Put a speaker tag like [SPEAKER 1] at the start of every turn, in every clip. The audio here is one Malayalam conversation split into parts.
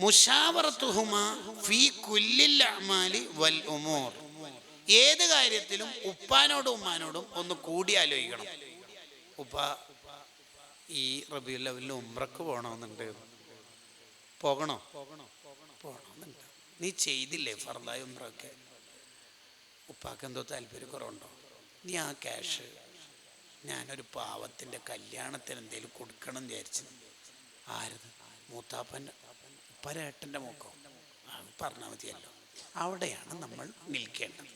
[SPEAKER 1] മുശാവറത്തുഹുമാ ഫീ കുല്ലിൽ അഅ്മാലി വൽ ഉമൂർ. ഏത് കാര്യത്തിലും ഉപ്പാനോടും ഉമ്മാനോടും ഒന്ന് കൂടി ആലോചിക്കണം. ഉപ്പ ഈ റബീഉൽ അവ്വലിൽ ഉംറക്ക് പോകണമെന്നുണ്ട്, പോകണോ? പോകണമെന്നുണ്ട്. നീ ചെയ്തില്ലേ ഫർദായ ഉംറയൊക്കെ? ഉപ്പാക്ക് എന്തോ താല്പര്യക്കുറവുണ്ടോ? നീ ആ ക്യാഷ് ഞാനൊരു പാവത്തിൻ്റെ കല്യാണത്തിന് എന്തെങ്കിലും കൊടുക്കണം എന്ന് വിചാരിച്ചു. ആരത്? മൂത്താപ്പൻ്റെ ഉപ്പരേട്ടൻ്റെ മൂക്കോ? അത് പറഞ്ഞാൽ മതിയല്ലോ. അവിടെയാണ് നമ്മൾ നിൽക്കേണ്ടത്.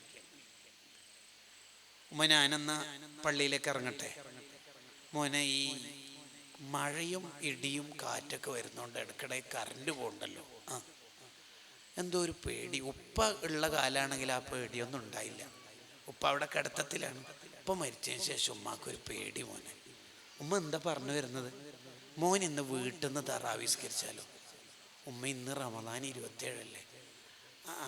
[SPEAKER 1] ഉമ്മ ഞാനെന്ന പള്ളിയിലേക്ക് ഇറങ്ങട്ടെ. മോനെ, ഈ മഴയും ഇടിയും കാറ്റൊക്കെ വരുന്നതുകൊണ്ട് ഇടയ്ക്കിടെ കറണ്ട് പോകണ്ടല്ലോ. എന്തോ ഒരു പേടി. ഉപ്പ ഉള്ള കാലാണെങ്കിൽ ആ പേടിയൊന്നും ഉണ്ടായില്ല. ഉപ്പ അവിടെ കിടത്തത്തിലാണ്. ഉപ്പ മരിച്ചതിന് ശേഷം ഉമ്മാക്കൊരു പേടി. മോനെ, ഉമ്മ എന്താ പറഞ്ഞു വരുന്നത്? മോൻ ഇന്ന് വീട്ടിൽ നിന്ന് തറാവീസ്കരിച്ചാലോ? ഉമ്മ ഇന്ന് റമദാൻ 27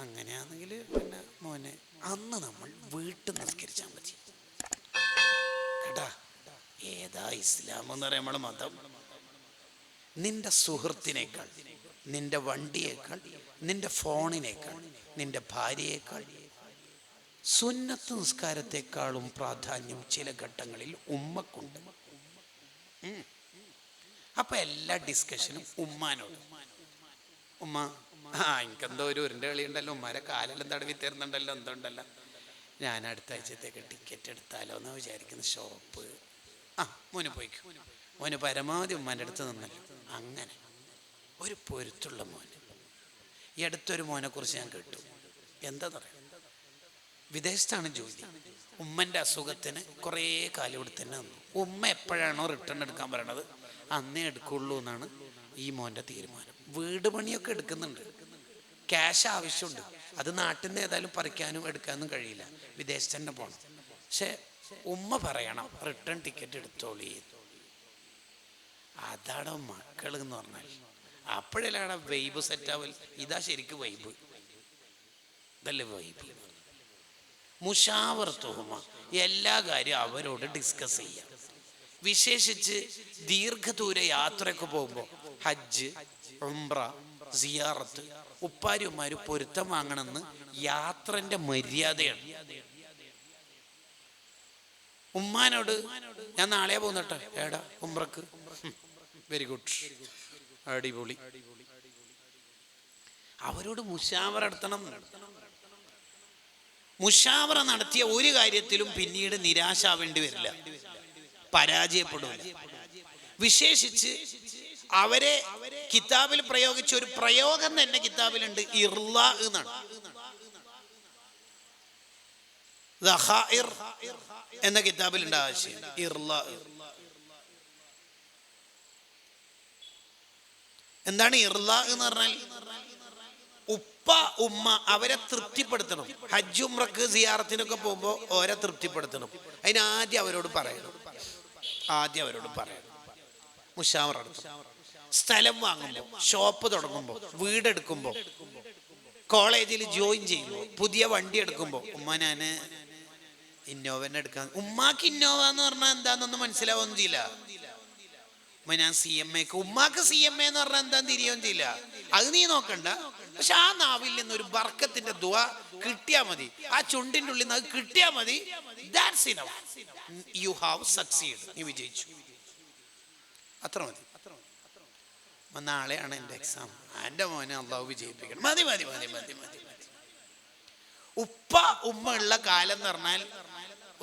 [SPEAKER 1] അങ്ങനെയാണെങ്കിൽ പിന്നെ മോനെ അന്ന് നമ്മൾ വീട്ടിൽ നിസ്കരിച്ചാൽ മതി കേട്ടാ. ഏതാ ഇസ്ലാം എന്ന് പറയാം നമ്മളെ മതം. നിന്റെ സുഹൃത്തിനേക്കാൾ, നിന്റെ വണ്ടിയേക്കാൾ, നിന്റെ ഫോണിനേക്കാൾ, നിന്റെ ഭാര്യയേക്കാൾ, സുന്നത്ത് നിസ്കാരത്തെക്കാളും പ്രാധാന്യം ചില ഘട്ടങ്ങളിൽ ഉമ്മക്കുണ്ട്. അപ്പൊ എല്ലാ ഡിസ്കഷനും ഉമ്മാനോട്. ഉമ്മ, എനിക്കെന്തോ ഒരു ഉരുണ്ട കളി ഉണ്ടല്ലോ, ഉമ്മാരെ കാലെല്ലാം തടവി തരുന്നുണ്ടല്ലോ, എന്തോ ഉണ്ടല്ലോ, ഞാൻ അടുത്ത ആഴ്ചത്തേക്ക് ടിക്കറ്റ് എടുത്താലോ എന്ന് വിചാരിക്കുന്ന ഷോപ്പ്. മോന് പോയിക്കും. മോന് പരമാവധി ഉമ്മാൻ്റെ അടുത്ത് നിന്നല്ലോ. അങ്ങനെ ഒരു പൊരുത്തുള്ള മോന്. ഈ അടുത്തൊരു മോനെ കുറിച്ച് ഞാൻ കേട്ടു. എന്താ പറയുക, വിദേശത്താണ് ജോലി. ഉമ്മൻ്റെ അസുഖത്തിന് കുറേ കാലം ഇവിടെ തന്നെ നിന്നു. ഉമ്മ എപ്പോഴാണോ റിട്ടേൺ എടുക്കാൻ പറയണത് അന്നേ എടുക്കുള്ളൂ എന്നാണ് ഈ മോൻ്റെ തീരുമാനം. വീട് പണിയൊക്കെ എടുക്കുന്നുണ്ട്, ക്യാഷ് ആവശ്യമുണ്ട്. അത് നാട്ടിൽ നിന്ന് ഏതായാലും പറിക്കാനും എടുക്കാനും കഴിയില്ല, വിദേശത്ത് തന്നെ പോകണം. പക്ഷെ ഉമ്മ പറയണം റിട്ടേൺ ടിക്കറ്റ് എടുത്തോളി. അതാണ് മക്കൾ എന്ന് പറഞ്ഞാൽ. അപ്പോഴല്ലാണ് വൈബ് സെറ്റാവൽ. ഇതാ ശരിക്കും വൈബ്. ഇതല്ലേ വൈബ്. മുശാവറത്തുഹുമ, എല്ലാ കാര്യവും അവരോട് ഡിസ്കസ് ചെയ്യാം. വിശേഷിച്ച് ദീർഘദൂര യാത്രയൊക്കെ പോകുമ്പോൾ, ഹജ്ജ്, ഉംറ, സിയാറത്ത്, ഉപ്പാരും ഉമ്മാരും പൊരുത്തം വാങ്ങണമെന്ന് യാത്രൻ്റെ മര്യാദയാണ്. ഉമ്മാനോട് ഞാൻ നാളെ പോകുന്നട്ടെ, ഏടാ ഉംറക്ക്? വെരി ഗുഡ്, അടിപൊളി. അവരോട് മുശാവറ നടത്തണം. മുശാവറ നടത്തിയ ഒരു കാര്യത്തിലും പിന്നീട് നിരാശാവേണ്ടി വരില്ല, പരാജയപ്പെടില്ല. വിശേഷിച്ച് അവരെ കിതാബിൽ പ്രയോഗിച്ച ഒരു പ്രയോഗം തന്നെ കിതാബിലുണ്ട്, ഇർലാ എന്നാണ്. എന്ന കിതാബിലുണ്ട് ആശയം ഇർലാ. എന്താണ് ഇർലാ എന്ന് പറഞ്ഞാൽ? ഉപ്പ ഉമ്മ അവരെ തൃപ്തിപ്പെടുത്തണം. ഹജ്ജ് ഉംറക്ക് സിയാറത്തിനൊക്കെ പോകുമ്പോൾ ഓരെ തൃപ്തിപ്പെടുത്തണം. അതിനാദ്യം അവരോട് പറയണം, മുശാവറ നടത്തണം. സ്ഥലം വാങ്ങുമ്പോൾ, ഷോപ്പ് തുടങ്ങുമ്പോൾ, വീടെടുക്കുമ്പോൾ, കോളേജിൽ ജോയിൻ ചെയ്യുമ്പോൾ, പുതിയ വണ്ടി എടുക്കുമ്പോൾ, ഉമ്മ ഞാൻ ഇന്നോവനെ എടുക്കാൻ. ഉമ്മാക്ക് ഇന്നോവ എന്ന് പറഞ്ഞാൽ എന്താണെന്നൊന്നും മനസ്സിലാവുകയൊന്നും ചെയ്യില്ല. ഉമ്മ ഞാൻ CMA. ഉമ്മാക്ക് CMA എന്ന് പറഞ്ഞാൽ എന്താന്ന് തിരിയുകയും ചെയ്യില്ല. അത് നീ നോക്കണ്ട. പക്ഷെ ആ നാവിൽ നിന്നൊരു ബർക്കത്തിന്റെ ദുആ കിട്ടിയാൽ മതി, ആ ചുണ്ടിൻ്റെ ഉള്ളിൽ നിന്ന് അത് കിട്ടിയാൽ മതി. That's enough. You have succeed. നീ വിജയിച്ചു, അത്ര മതി. നാളെയാണ് എൻ്റെ എക്സാം, എൻ്റെ മോനെ അള്ളാഹു വിജയിപ്പിക്കണം. മതി. ഉപ്പ ഉമ്മ ഉള്ള കാലം എന്ന് പറഞ്ഞാൽ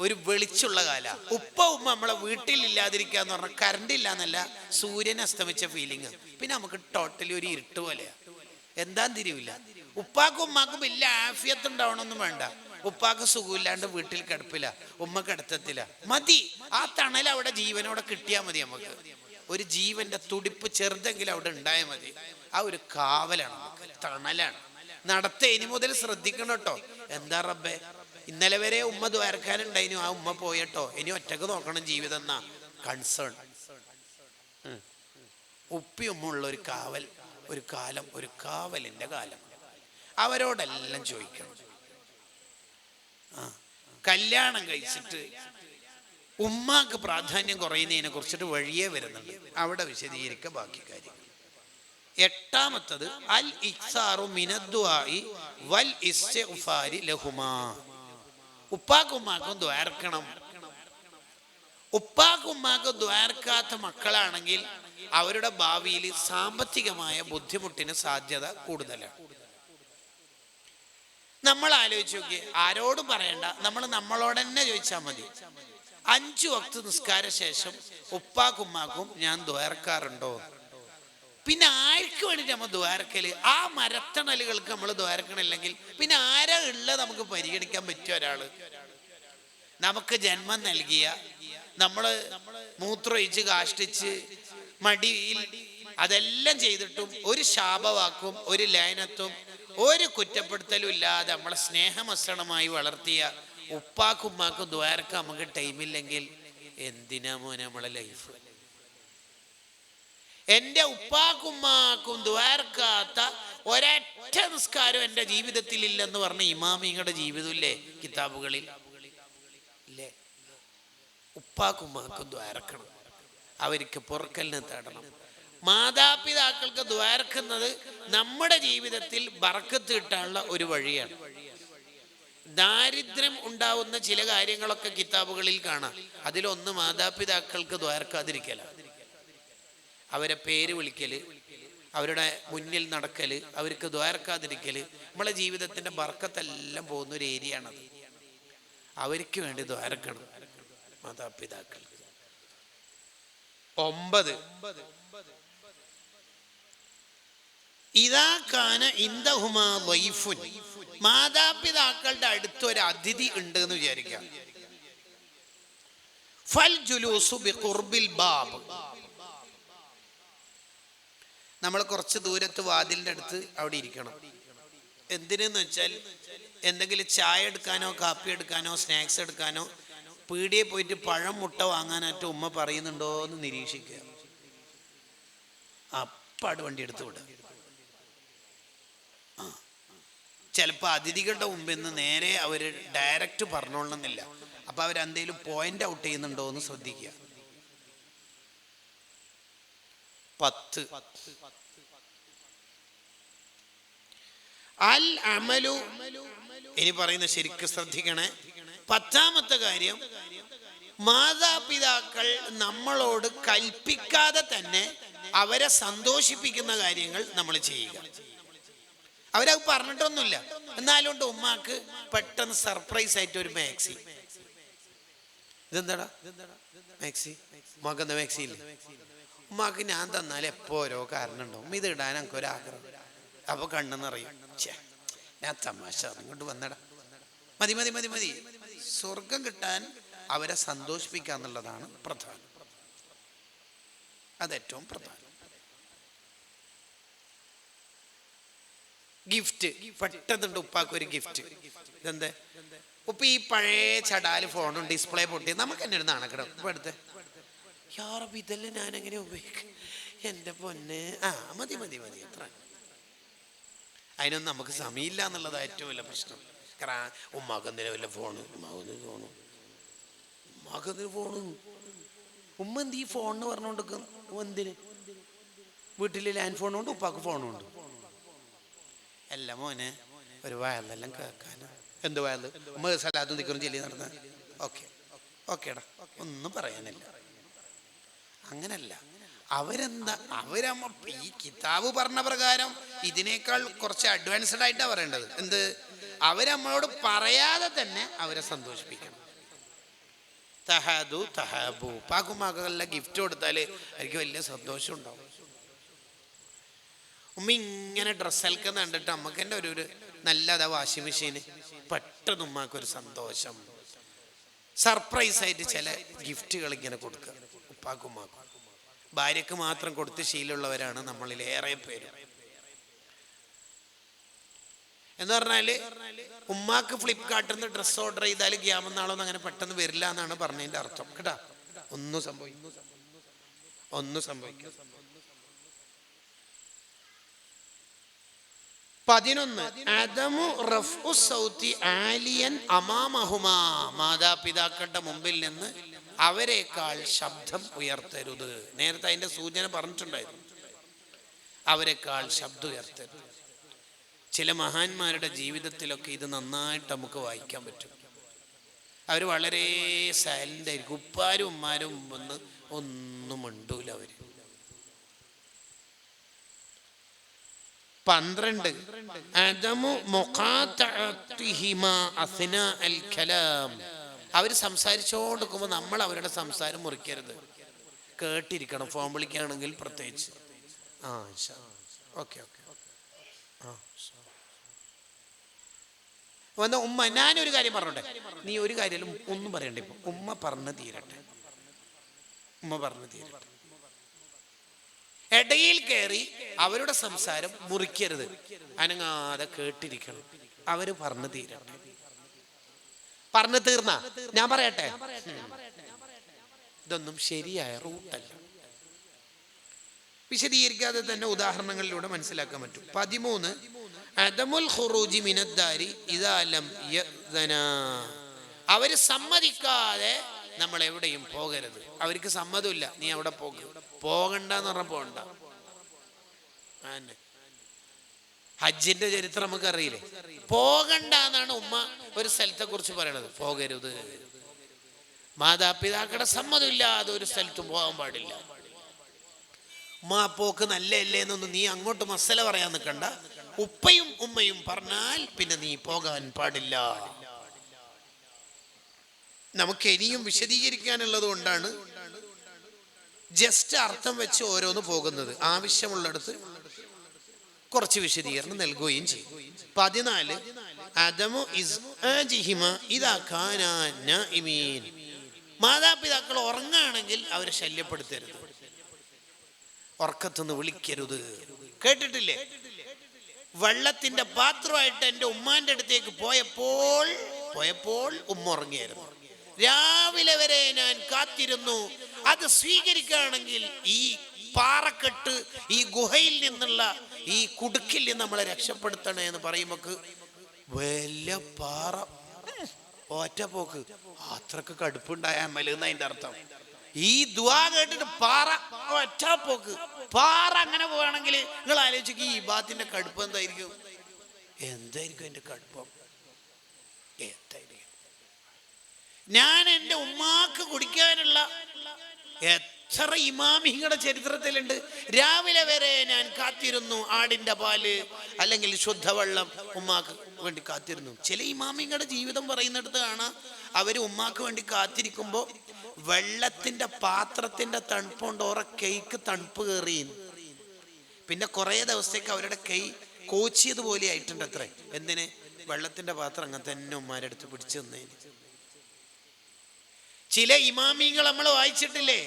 [SPEAKER 1] ഒരു വെളിച്ചുള്ള കാല. ഉപ്പ ഉമ്മ നമ്മളെ വീട്ടിലില്ലാതിരിക്കുക എന്ന് പറഞ്ഞാൽ കറണ്ട് ഇല്ല എന്നല്ല, സൂര്യൻ അസ്തമിച്ച ഫീലിങ്. പിന്നെ നമുക്ക് ടോട്ടലി ഒരു ഇരുട്ട് പോലെയാ, എന്താന്ന് തിരിയില്ല. ഉപ്പാക്കും ഉമ്മാക്കും വലിയ ആഫിയത്ത് ഉണ്ടാവണമെന്നും വേണ്ട. ഉപ്പാക്ക് സുഖമില്ലാണ്ട് വീട്ടിൽ കിടപ്പില്ല, ഉമ്മ കിടത്തത്തില്ല, മതി. ആ തണൽ അവിടെ ജീവനോടെ കിട്ടിയാൽ മതി. നമുക്ക് ഒരു ജീവന്റെ തുടിപ്പ് ചെറുതെങ്കിലും അവിടെ ഉണ്ടായാൽ മതി. ആ ഒരു കാവലാണ്, തണലാണ്. നടത്ത ഇനി മുതൽ ശ്രദ്ധിക്കണം കേട്ടോ. എന്താ റബ്ബേ, ഇന്നലെ വരെ ഉമ്മ ദ്വാരക്കാനുണ്ടായിരുന്നു, ആ ഉമ്മ പോയട്ടോ, ഇനി ഒറ്റക്ക് നോക്കണം ജീവിതം എന്നാ കൺസേൺ. ഉപ്പി ഉമ്മ ഉള്ള ഒരു കാവൽ, ഒരു കാലം, ഒരു കാവലിന്റെ കാലം. അവരോടെല്ലാം ചോദിക്കണം. കല്യാണം കഴിച്ചിട്ട് ഉമ്മാക്ക് പ്രാധാന്യം കുറയുന്നതിനെ കുറിച്ചിട്ട് വഴിയേ വരുന്നുണ്ട്, അവിടെ വിശദീകരിക്കുക ബാക്കി കാര്യം. എട്ടാമത്തത് അൽ ഇക്സാറു മിനദ്ദുആഇ വൽ ഇസ്തിഗ്ഫാരി ലഹുമാ. ഉപ്പാക്കും ഉമ്മാക്കും ദ്വാരക്കണം. ഉപ്പാക്കും ഉമ്മാക്കും ദ്വാരക്കാത്ത മക്കളാണെങ്കിൽ അവരുടെ ഭാവിയിൽ സാമ്പത്തികമായ ബുദ്ധിമുട്ടിന് സാധ്യത കൂടുതലാണ്. നമ്മൾ ആലോചിച്ച് നോക്കിയേ, ആരോടും പറയണ്ട, നമ്മളോട് തന്നെ ചോദിച്ചാൽ മതി. 5 വക്ത് നിസ്കാര ശേഷം ഉപ്പാക്കും ഉമ്മാക്കും ഞാൻ ദ്വാരക്കാറുണ്ടോ? പിന്നെ ആർക്ക് വേണ്ടിയിട്ട് നമ്മൾ ദ്വാരക്കല്? ആ മരത്തണലുകൾക്ക് നമ്മൾ ദ്വാരക്കണില്ലെങ്കിൽ പിന്നെ ആരാ ഉള്ളത് നമുക്ക് പരിഗണിക്കാൻ പറ്റിയ ഒരാള്? നമുക്ക് ജന്മം നൽകിയ, നമ്മൾ മൂത്രമൊഴിച്ച് കാഷ്ടിച്ച് മടിയിൽ അതെല്ലാം ചെയ്തിട്ടും ഒരു ശാപവാക്കും ഒരു ലയനത്തും ഒരു കുറ്റപ്പെടുത്തലും ഇല്ലാതെ നമ്മളെ സ്നേഹമസണമായി വളർത്തിയ ഉപ്പാക്കും ഉമ്മാക്കും ദ്വാരക്ക നമുക്ക് ടൈമില്ലെങ്കിൽ എന്തിനാ മോനെ നമ്മളെ ലൈഫ്? എൻ്റെ ഉപ്പാക്കും ഉമ്മാക്കും ദ്വാരക്കാത്ത ഒരൊറ്റ നിസ്കാരം എൻ്റെ ജീവിതത്തിൽ ഇല്ലെന്ന് പറഞ്ഞ ഇമാമിങ്ങളുടെ ജീവിതമില്ലേ കിതാബുകളിൽ? ഇല്ലേ? ഉപ്പാക്കും ഉമ്മാക്കും ദ്വാരക്കണം, അവർക്ക് പൊറുക്കലിനെ തേടണം. മാതാപിതാക്കൾക്ക് ദ്വാരക്കുന്നത് നമ്മുടെ ജീവിതത്തിൽ ബർക്കത്ത് കിട്ടാനുള്ള ഒരു വഴിയാണ്. ദാരിദ്ര്യം ഉണ്ടാവുന്ന ചില കാര്യങ്ങളൊക്കെ കിതാബുകളിൽ കാണാം. അതിലൊന്ന് മാതാപിതാക്കൾക്ക് ദ്വാരക്കാതിരിക്കല, അവരെ പേര് വിളിക്കല്, അവരുടെ മുന്നിൽ നടക്കല്, അവർക്ക് ദ്വാരക്കാതിരിക്കല്, നമ്മളെ ജീവിതത്തിന്റെ ബർക്കത്തെല്ലാം പോകുന്ന ഒരു ഏരിയയാണത്. അവർക്ക് വേണ്ടി ദ്വാരക്കണം മാതാപിതാക്കൾക്ക്. 9 ഇദാ കാന ഇൻദഹുമാ ളൈഫുൻ, മാതാപിതാക്കളുടെ അടുത്ത് ഒരു അതിഥി ഉണ്ട് എന്ന് വിചാരിക്കാം. ഫൽ ജുലൂസു ബിഖുർബിൽ ബാബ്, നമ്മൾ കുറച്ച് ദൂരത്ത് വാതിലിൻ്റെ അടുത്ത് അവിടെ ഇരിക്കണം. എന്തിനെന്ന് വെച്ചാൽ എന്തെങ്കിലും ചായ എടുക്കാനോ കാപ്പി എടുക്കാനോ സ്നാക്സ് എടുക്കാനോ പീടിയെ പോയിട്ട് പഴം മുട്ട വാങ്ങാനായിട്ട് ഉമ്മ പറയുന്നുണ്ടോ എന്ന് നിരീക്ഷിക്കുക. അപ്പാട് വണ്ടി എടുത്ത് വിടുക. ചിലപ്പോൾ അതിഥികളുടെ മുമ്പിൽ നിന്ന് നേരെ അവർ ഡയറക്റ്റ് പറഞ്ഞോളണമെന്നില്ല. അപ്പം അവരെന്തെങ്കിലും പോയിന്റ് ഔട്ട് ചെയ്യുന്നുണ്ടോ എന്ന് ശ്രദ്ധിക്കുക. 10 അൽ അമലു, ഇനി പറയുന്ന ശരിക്കും ശ്രദ്ധിക്കണേ. 10ാമത്തെ കാര്യം, മാതാപിതാക്കൾ നമ്മളോട് കൽപ്പിക്കാതെ തന്നെ അവരെ സന്തോഷിപ്പിക്കുന്ന കാര്യങ്ങൾ നമ്മൾ ചെയ്യുക. അവരത് പറഞ്ഞിട്ടൊന്നുമില്ല, എന്നാലുകൊണ്ട് ഉമ്മാക്ക് പെട്ടെന്ന് സർപ്രൈസ് ആയിട്ട് ഒരു മാക്സി. ഇതെന്താടാ മാക്സി? ഉമ്മാക്കെന്താ മാക്സി ഇല്ലേ? ഉമ്മാക്ക് ഞാൻ തന്നാൽ എപ്പോ ഓരോ കാരണം ഉണ്ടാവും, ഇത് ഇടാൻ എനിക്ക് ഒരാഗ്രഹം. അപ്പൊ കണ്ണെന്നറിയും, ഞാൻ തമാശ അങ്ങോട്ട് വന്നടാ, മതി മതി മതി മതി. സ്വർഗം കിട്ടാൻ അവരെ സന്തോഷിപ്പിക്കുക എന്നുള്ളതാണ് പ്രധാനം, അതേറ്റവും പ്രധാനം. ഗിഫ്റ്റ് പെട്ടെന്നുണ്ട് ഉപ്പാക്ക് ഒരു ഗിഫ്റ്റ്. ഇതെന്താ ഉപ്പ ഈ പഴയ ചടാല് ഫോണും ഡിസ്പ്ലേ പൊട്ടി, നമുക്ക് തന്നെ ഒരു നാണക്കെടും. ഇപ്പൊ എടുത്ത് യാറബ് ഇതെല്ലാം ഞാൻ എങ്ങനെ ഉപയോഗിക്കും? എൻ്റെ പൊന്നെ, മതി മതി മതി എത്ര. അതിനൊന്നും നമുക്ക് സമയമില്ല എന്നുള്ളതാണ് ഏറ്റവും വലിയ പ്രശ്നം. കാരണം ഉമ്മാക്ക് എന്തിനാ വല്ല ഫോണ്, ഉമ്മാക്കെന്തിന് ഫോണ്, ഉമ്മ എന്ത് ഈ ഫോണെന്ന് പറഞ്ഞുകൊണ്ടിരിക്കും? എന്തിന്? വീട്ടിൽ ലാൻഡ് ഫോണുണ്ട്, ഉപ്പാക്ക് ഫോണുണ്ട്. എല്ലാം മോനെ ഒരു വയലെല്ലാം കേൾക്കാനോ. എന്ത് വയല്? ഉമ്മ സലാത്തും ദിക്റും ചൊല്ലി നടന്ന ഓക്കേടാ, ഒന്നും പറയാനില്ല. അങ്ങനല്ല, അവരെന്താ ഈ കിതാബ് പറഞ്ഞ പ്രകാരം ഇതിനേക്കാൾ കുറച്ച് അഡ്വാൻസ്ഡ് ആയിട്ടാണ് പറയേണ്ടത്. എന്ത്? അവരമ്മളോട് പറയാതെ തന്നെ അവരെ സന്തോഷിപ്പിക്കണം. തഹാദു തഹാബു, പാക്കുമാക്കെല്ലാം ഗിഫ്റ്റ് കൊടുത്താൽ എനിക്ക് വലിയ സന്തോഷം ഉണ്ടാവും. ഉമ്മ ഇങ്ങനെ ഡ്രസ്സൊക്കെ കണ്ടിട്ട് അമ്മക്ക് തന്നെ ഒരു നല്ലതാ വാഷിംഗ് മെഷീന്, പെട്ടെന്ന് ഉമ്മാക്കൊരു സന്തോഷം. സർപ്രൈസ് ആയിട്ട് ചില ഗിഫ്റ്റുകൾ ഇങ്ങനെ കൊടുക്കുക ഉപ്പാക്കും ഉമ്മാക്കും. ഭാര്യക്ക് മാത്രം കൊടുത്ത് ശീലമുള്ളവരാണ് നമ്മളിൽ ഏറെ പേര്. എന്ന് പറഞ്ഞാല് ഉമ്മാക്ക് ഫ്ലിപ്കാർട്ടിൽ നിന്ന് ഡ്രസ്സ് ഓർഡർ ചെയ്താൽ ഗ്യാമെന്നാളൊന്നും അങ്ങനെ പെട്ടെന്ന് വരില്ല എന്നാണ് പറഞ്ഞതിന്റെ അർത്ഥം കേട്ടാ. ഒന്നും സംഭവിക്കും. 11 അദമു റഫ്ഉ സൗതി ആലിയൻ അമാമഹുമാ, മാതാപിതാക്കളുടെ മുമ്പിൽ നിന്ന് അവരെക്കാൾ ശബ്ദം ഉയർത്തരുത്. നേരത്തെ അതിന്റെ സൂചന പറഞ്ഞിട്ടുണ്ടായിരുന്നു. അവരെക്കാൾ ശബ്ദം ഉയർത്തരുത്. ചില മഹാന്മാരുടെ ജീവിതത്തിലൊക്കെ ഇത് നന്നായിട്ട് നമുക്ക് വായിക്കാൻ പറ്റും. അവർ വളരെ സൈലൻ്റ് ആയിരിക്കും. ഉപ്പാരും ഉമ്മാരും വന്ന് ഒന്നും മിണ്ടൂല. അവർ 12 അവർ സംസാരിച്ചോണ്ടിരിക്കുമ്പോൾ നമ്മൾ അവരുടെ സംസാരം മുറിക്കരുത്, കേട്ടിരിക്കണം. ഫോൺ വിളിക്കുകയാണെങ്കിൽ പ്രത്യേകിച്ച് ഓക്കെ ഓക്കെ വന്ന ഉമ്മ, ഞാനൊരു കാര്യം പറഞ്ഞോട്ടെ, നീ ഒരു കാര്യം ഒന്നും പറയണ്ട, ഇപ്പം ഉമ്മ പറഞ്ഞു തീരട്ടെ, ഉമ്മ പറഞ്ഞു തീരട്ടെ. ഇടയിൽ കയറി അവരുടെ സംസാരം മുറിക്കരുത്, അനങ്ങാതെ കേട്ടിരിക്കണം. അവര് പറഞ്ഞു തീരട്ടെ. പറഞ്ഞു തീർന്ന ഞാൻ പറയട്ടെ, ഇതൊന്നും ശരിയായ റൂട്ടല്ല. വിശദീകരിക്കാതെ തന്നെ ഉദാഹരണങ്ങളിലൂടെ മനസ്സിലാക്കാൻ പറ്റും. 13 അദമുൽ ഖുറൂജി മിനദ്ദാരി ഇദാ ലം യഅ്ദന. അവര് സമ്മതിക്കാതെ നമ്മൾ എവിടെയും പോകരുത്. അവർക്ക് സമ്മതമില്ല, നീ അവിടെ പോകണ്ടെന്ന് പറഞ്ഞ പോകണ്ട. ഹജ്ജിന്റെ ചരിത്രം നമുക്ക് അറിയില്ലേ? പോകണ്ട എന്നാണ് ഉമ്മ ഒരു സ്ഥലത്തെ കുറിച്ച് പറയണത്. പോകരുത്. മാതാപിതാക്കളുടെ സമ്മതമില്ലാതെ ഒരു സ്ഥലത്തും പോകാൻ പാടില്ല. ഉമ്മ പോക്ക് നല്ലല്ലേ എന്നൊന്നും നീ അങ്ങോട്ട് മസല പറയാൻ നിൽക്കണ്ട. ഉപ്പയും ഉമ്മയും പറഞ്ഞാൽ പിന്നെ നീ പോകാൻ പാടില്ല. നമുക്ക് ഇനിയും വിശദീകരിക്കാനുള്ളത് കൊണ്ടാണ് ജസ്റ്റ് അർത്ഥം വെച്ച് ഓരോന്ന് പോകുന്നത്. ആവശ്യമുള്ളിടത്ത് കുറച്ച് വിശദീകരണം നൽകുകയും ചെയ്യും. 14 അദമു ഇസ്ആജിഹിമ ഇദാ കാനാ നാഇമീൻ. മാതാപിതാക്കൾ ഉറങ്ങുകയാണെങ്കിൽ അവരെ ശല്യപ്പെടുത്തരുത്, ഉറക്കത്തുനിന്ന് വിളിക്കരുത്. കേട്ടിട്ടില്ലേ? വെള്ളത്തിന്റെ പാത്രമായിട്ട് എൻ്റെ ഉമ്മാന്റെ അടുത്തേക്ക് പോയപ്പോൾ ഉമ്മ ഉറങ്ങിയായിരുന്നു. രാവിലെ വരെ ഞാൻ കാത്തിരുന്നു, അത് സ്വീകരിക്കുകയാണെങ്കിൽ ഈ പാറക്കെട്ട്, ഈ ഗുഹയിൽ നിന്നുള്ള ഈ കുടുക്കിൽ നിന്ന് നമ്മളെ രക്ഷപ്പെടുത്തണേ എന്ന് പറയുമ്പോൾ വലിയ പാറ ഒറ്റ പോക്ക്. അത്രക്ക് കടുപ്പുണ്ടായ അമലെന്ന് അതിൻ്റെ അർത്ഥം. ഈ ദുആ കേട്ടിട്ട് പാറ ഒറ്റ പോക്ക്. പാറ അങ്ങനെ പോവാണെങ്കിൽ നിങ്ങൾ ആലോചിക്കും ഈ ബാത്തിന്റെ കടുപ്പം എന്തായിരിക്കും എൻ്റെ കടുപ്പം എന്തായിരിക്കും. ഞാൻ എൻ്റെ ഉമ്മാക്ക് കുടിക്കാനുള്ള എത്ര ഇമാമിങ്ങളുടെ ചരിത്രത്തിലുണ്ട്. രാവിലെ വരെ ഞാൻ കാത്തിരുന്നു, ആടിന്റെ പാല് അല്ലെങ്കിൽ ശുദ്ധവെള്ളം ഉമ്മാക്ക് വേണ്ടി കാത്തിരുന്നു. ചില ഇമാമിങ്ങളുടെ ജീവിതം പറയുന്നിടത്ത് കാണാം, അവര് ഉമ്മാക്ക് വേണ്ടി കാത്തിരിക്കുമ്പോൾ വെള്ളത്തിന്റെ പാത്രത്തിന്റെ തണുപ്പുകൊണ്ട് ഓരോ കൈക്ക് തണുപ്പ് കയറി. പിന്നെ കുറെ ദിവസത്തേക്ക് അവരുടെ കൈ കോച്ചിയതുപോലെ ആയിട്ടുണ്ട് അത്രേ. എന്തിന്? വെള്ളത്തിന്റെ പാത്രം അങ്ങനെ തന്നെ ഉമ്മാരുടെ അടുത്ത് പിടിച്ചു തന്നേന്. ചില ഇമാമിങ്ങൾ നമ്മൾ വായിച്ചിട്ടില്ലേ,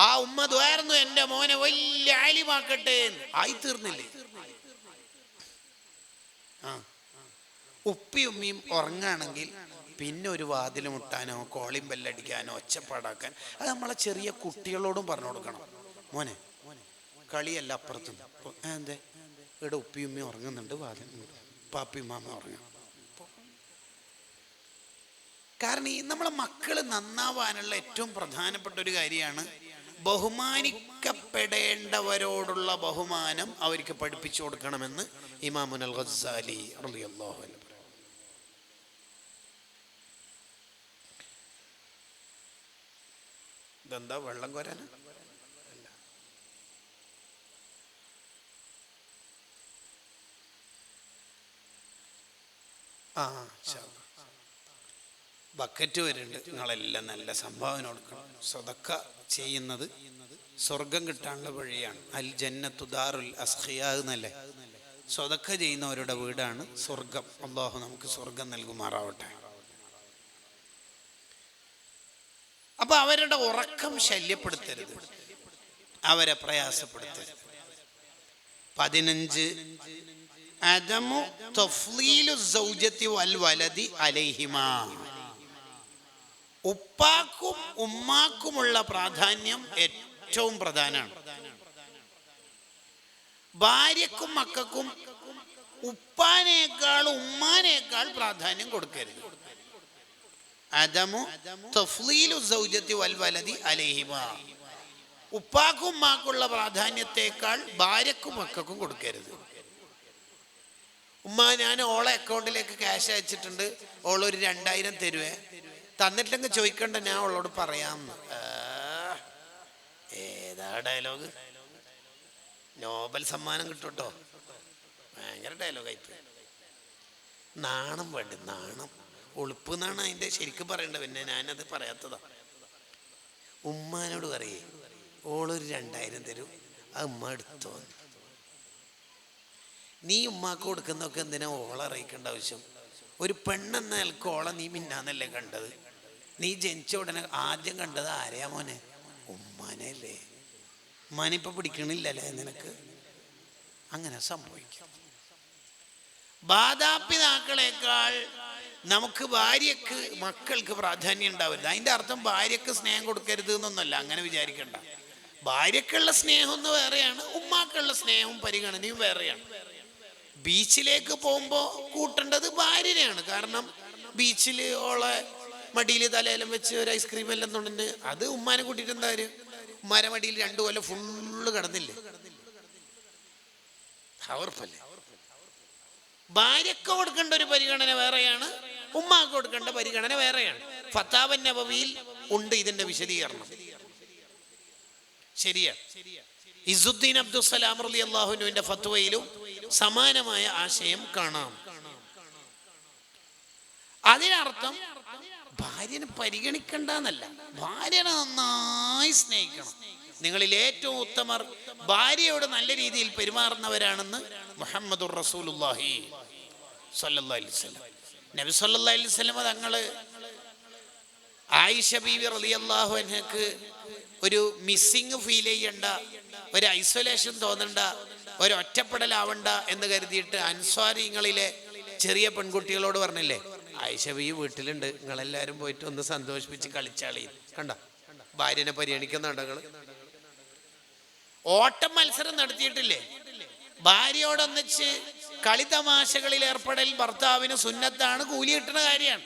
[SPEAKER 1] ആ ഉമ്മ ദ്വാരുന്നു എൻ്റെ മോനെ വലിയ ആലിമാക്കട്ടെ, ആയി തീർന്നില്ലേ? ഉപ്പയും ഉമ്മയും ഉറങ്ങുകയാണെങ്കിൽ പിന്നെ ഒരു വാതിൽ മുട്ടാനോ കോളിംഗ് ബെല്ലടിക്കാനോ ഒച്ചപ്പാടാക്കാൻ അത് നമ്മളെ ചെറിയ കുട്ടികളോടും പറഞ്ഞു കൊടുക്കണം. മോനെ കളിയല്ല, അപ്പുറത്തുനിന്ന് എന്തേ ഇവിടെ ഉപ്പയും ഉമ്മയും ഉറങ്ങുന്നുണ്ട്, വാതിൽ പാപ്പയും മാമ ഉറങ്ങും. കാരണം ഈ നമ്മളെ മക്കൾ നന്നാവാനുള്ള ഏറ്റവും പ്രധാനപ്പെട്ട ഒരു കാര്യമാണ് ബഹുമാനിക്കപ്പെടേണ്ടവരോടുള്ള ബഹുമാനം അവർക്ക് പഠിപ്പിച്ചു കൊടുക്കണമെന്ന് ഇമാമുൽ ഗസ്സാലി റളിയല്ലാഹു അൻഹു. ഇതെന്താ വെള്ളം കോരാൻ? ബക്കറ്റ് വരുന്നുണ്ട്. നിങ്ങളെല്ലാം നല്ല സംഭാവന കൊടുക്കണം. സ്വതക്ക ചെയ്യുന്നത് സ്വർഗം കിട്ടാനുള്ള വഴിയാണ്. അൽ ജന്നത്തു ദാറുൽ അസ്ഖിയാ എന്നല്ലേ? സ്വതക്ക ചെയ്യുന്നവരുടെ വീടാണ് സ്വർഗം. അല്ലാഹു നമുക്ക് സ്വർഗം നൽകുമാറാവട്ടെ. അപ്പൊ അവരുടെ ഉറക്കം ശല്യപ്പെടുത്തരുത്, അവരെ പ്രയാസപ്പെടുത്തരുത്. 15 അദമു തഫ്ളീലു സൗജത്തി വൽ വലദി അലൈഹിമാ. ഉപ്പാക്കും ഉമ്മാക്കുമുള്ള പ്രാധാന്യം ഏറ്റവും പ്രധാനമാണ്. ഭാര്യക്കും മക്കൾക്കും ഉപ്പാനേക്കാൾ ഉമ്മാനേക്കാൾ പ്രാധാന്യം കൊടുക്കരുത്. അദമു തഫ്ളീലു സൗജത്തി വൽ വലദി അലൈഹിമാ. ഉപ്പാക്കും ഉമ്മാക്കുള്ള പ്രാധാന്യത്തെക്കാൾ ഭാര്യക്കും മക്കൾക്കും കൊടുക്കരുത്. ഉമ്മ, ഞാൻ ഓളെ അക്കൗണ്ടിലേക്ക് ക്യാഷ് അയച്ചിട്ടുണ്ട്, ഓളൊരു 2000 തരുവേ, തന്നിട്ടില്ലെങ്കിൽ ചോദിക്കണ്ട, ഞാൻ അവളോട് പറയാമെന്ന്. ഏതാ ഡയലോഗ്? നോബൽ സമ്മാനം കിട്ടുട്ടോ. ഭയങ്കര ഡയലോഗായിപ്പോയി. നാണം വേണ്ട, നാണം. ഒളിപ്പ് എന്നാണ് അതിൻ്റെ ശരിക്കും പറയേണ്ടത്, പിന്നെ ഞാനത് പറയാത്തതാ. ഉമ്മാനോട് പറയേ, ഓളൊരു 2000 തരും, ആ ഉമ്മ എടുത്തോ. നീ ഉമ്മാക്ക് കൊടുക്കുന്നതൊക്കെ എന്തിനാ ഓളെ അറിയിക്കേണ്ട ആവശ്യം? ഒരു പെണ്ണെന്ന നിലക്ക് ഓളെ നീ മിന്നാന്നല്ലേ കണ്ടത്? നീ ജനിച്ച ഉടനെ ആദ്യം കണ്ടത് ആരെയാ മോനെ? ഉമ്മാനല്ലേ. ഉമ്മാനിപ്പോൾ പിടിക്കണില്ലല്ലേ നിനക്ക്? അങ്ങനെ സംഭവിക്കും. മാതാപിതാക്കളെക്കാൾ നമുക്ക് ഭാര്യക്ക് മക്കൾക്ക് പ്രാധാന്യം ഉണ്ടാവില്ല. അതിൻ്റെ അർത്ഥം ഭാര്യക്ക് സ്നേഹം കൊടുക്കരുത് എന്നൊന്നല്ല, അങ്ങനെ വിചാരിക്കണ്ട. ഭാര്യക്കുള്ള സ്നേഹം ഒന്ന് വേറെയാണ്, ഉമ്മാക്കുള്ള സ്നേഹവും പരിഗണനയും വേറെയാണ്. ബീച്ചിലേക്ക് പോകുമ്പോൾ കൂട്ടേണ്ടത് ഭാര്യനെയാണ്. കാരണം ബീച്ചിൽ ഓളെ മടിയിൽ തലയിലും വെച്ച് ഒരു ഐസ്ക്രീം എല്ലാം തൊണ്ടിട്ട് അത് ഉമ്മാനെ കൂട്ടിയിട്ട് എന്താ കാര്യം? ഉമ്മാരെ മടിയിൽ 2 കൊല്ലം ഫുള്ള് കിടന്നില്ലേ? ഉറപ്പല്ലേ? ഭാര്യക്ക് കൊടുക്കേണ്ട ഒരു പരിഗണന വേറെയാണ്, ഉമ്മാക്ക് കൊടുക്കേണ്ട പരിഗണന വേറെയാണ്. ഫത്താവൻ നബവിയിൽ ഉണ്ട് ഇതിന്റെ വിശദീകരണം. ശരിയാണ്. ഇസുദ്ദീൻ അബ്ദുസ്സലാം റളിയല്ലാഹു അൻഹുവിന്റെ ഫത്വയിലും സമാനമായ ആശയം കാണാം. അതിനർത്ഥം ഭാര്യനെ പരിഗണിക്കണ്ടെന്നല്ല, ഭാര്യനെ നന്നായി സ്നേഹിക്കണം. നിങ്ങളിൽ ഏറ്റവും ഉത്തമർ ഭാര്യയോട് നല്ല രീതിയിൽ പെരുമാറുന്നവരാണെന്ന് മുഹമ്മദുർ റസൂലുള്ളാഹി സ്വല്ലല്ലാഹി അലൈഹി വസല്ലം. നബി സ്വല്ലല്ലാഹി അലൈഹി വസല്ലം തങ്ങള് ആയിഷ ബീവി റളിയല്ലാഹു അൻഹക്ക് ഒരു മിസ്സിങ് ഫീൽ ചെയ്യണ്ട, ഒരു ഐസൊലേഷൻ തോന്നണ്ട, ഒരു ഒറ്റപ്പെടലാവണ്ട എന്ന് കരുതിയിട്ട് അൻസ്വാരികളിലെ ചെറിയ പെൺകുട്ടികളോട് പറഞ്ഞില്ലേ, ആയിഷ ബീവി വീട്ടിലുണ്ട്, നിങ്ങളെല്ലാവരും പോയിട്ട് ഒന്ന് സന്തോഷിപ്പിച്ച് കളിച്ചാളി. കണ്ട, ഭാര്യനെ പരിഗണിക്കുന്നുണ്ട്. നിങ്ങൾ ഓട്ടം മത്സരം നടത്തിയിട്ടില്ലേ? ഭാര്യയോടൊന്നിച്ച് കളിതമാശകളിൽ ഏർപ്പെടൽ ഭർത്താവിന് സുന്നത്താണ്, കൂലി കിട്ടുന്ന കാര്യമാണ്.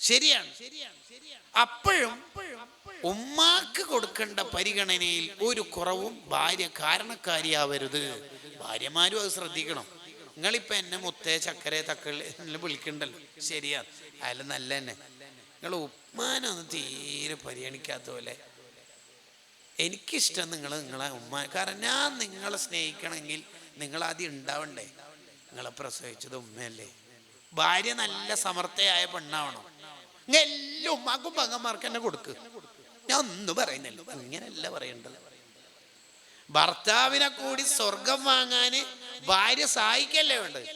[SPEAKER 1] ശരിയാണ്. അപ്പോഴും ഉമ്മാക്ക് കൊടുക്കേണ്ട പരിഗണനയിൽ ഒരു കുറവും ഭാര്യ കാരണക്കാരിയാവരുത്. ഭാര്യമാരും അത് ശ്രദ്ധിക്കണം. നിങ്ങളിപ്പോൾ എന്നെ മുത്തേ ചക്കരെ തക്കളി വിളിക്കണ്ടല്ലോ, ശരിയാണ്, അയാൾ നല്ല തന്നെ. നിങ്ങൾ ഉമ്മാനൊന്നും തീരെ പരിഗണിക്കാത്ത പോലെ. എനിക്കിഷ്ടം നിങ്ങളെ ഉമ്മ. കാരണം ഞാൻ നിങ്ങളെ സ്നേഹിക്കണമെങ്കിൽ നിങ്ങളാദ്യം ഉണ്ടാവണ്ടേ. നിങ്ങളെ പ്രസവിച്ചത് ഉമ്മയല്ലേ. ഭാര്യ നല്ല സമർത്ഥയായ പെണ്ണാവണം. എല്ലാ ഉമ്മാക്കും പങ്ങന്മാർക്ക് തന്നെ കൊടുക്ക്. ഞാൻ ഒന്നും പറയുന്നില്ല, അങ്ങനെയല്ല പറയേണ്ടത്. ഭർത്താവിനെ കൂടി സ്വർഗം വാങ്ങാന് ഭാര്യ സഹായിക്കല്ലേ വേണ്ടത്.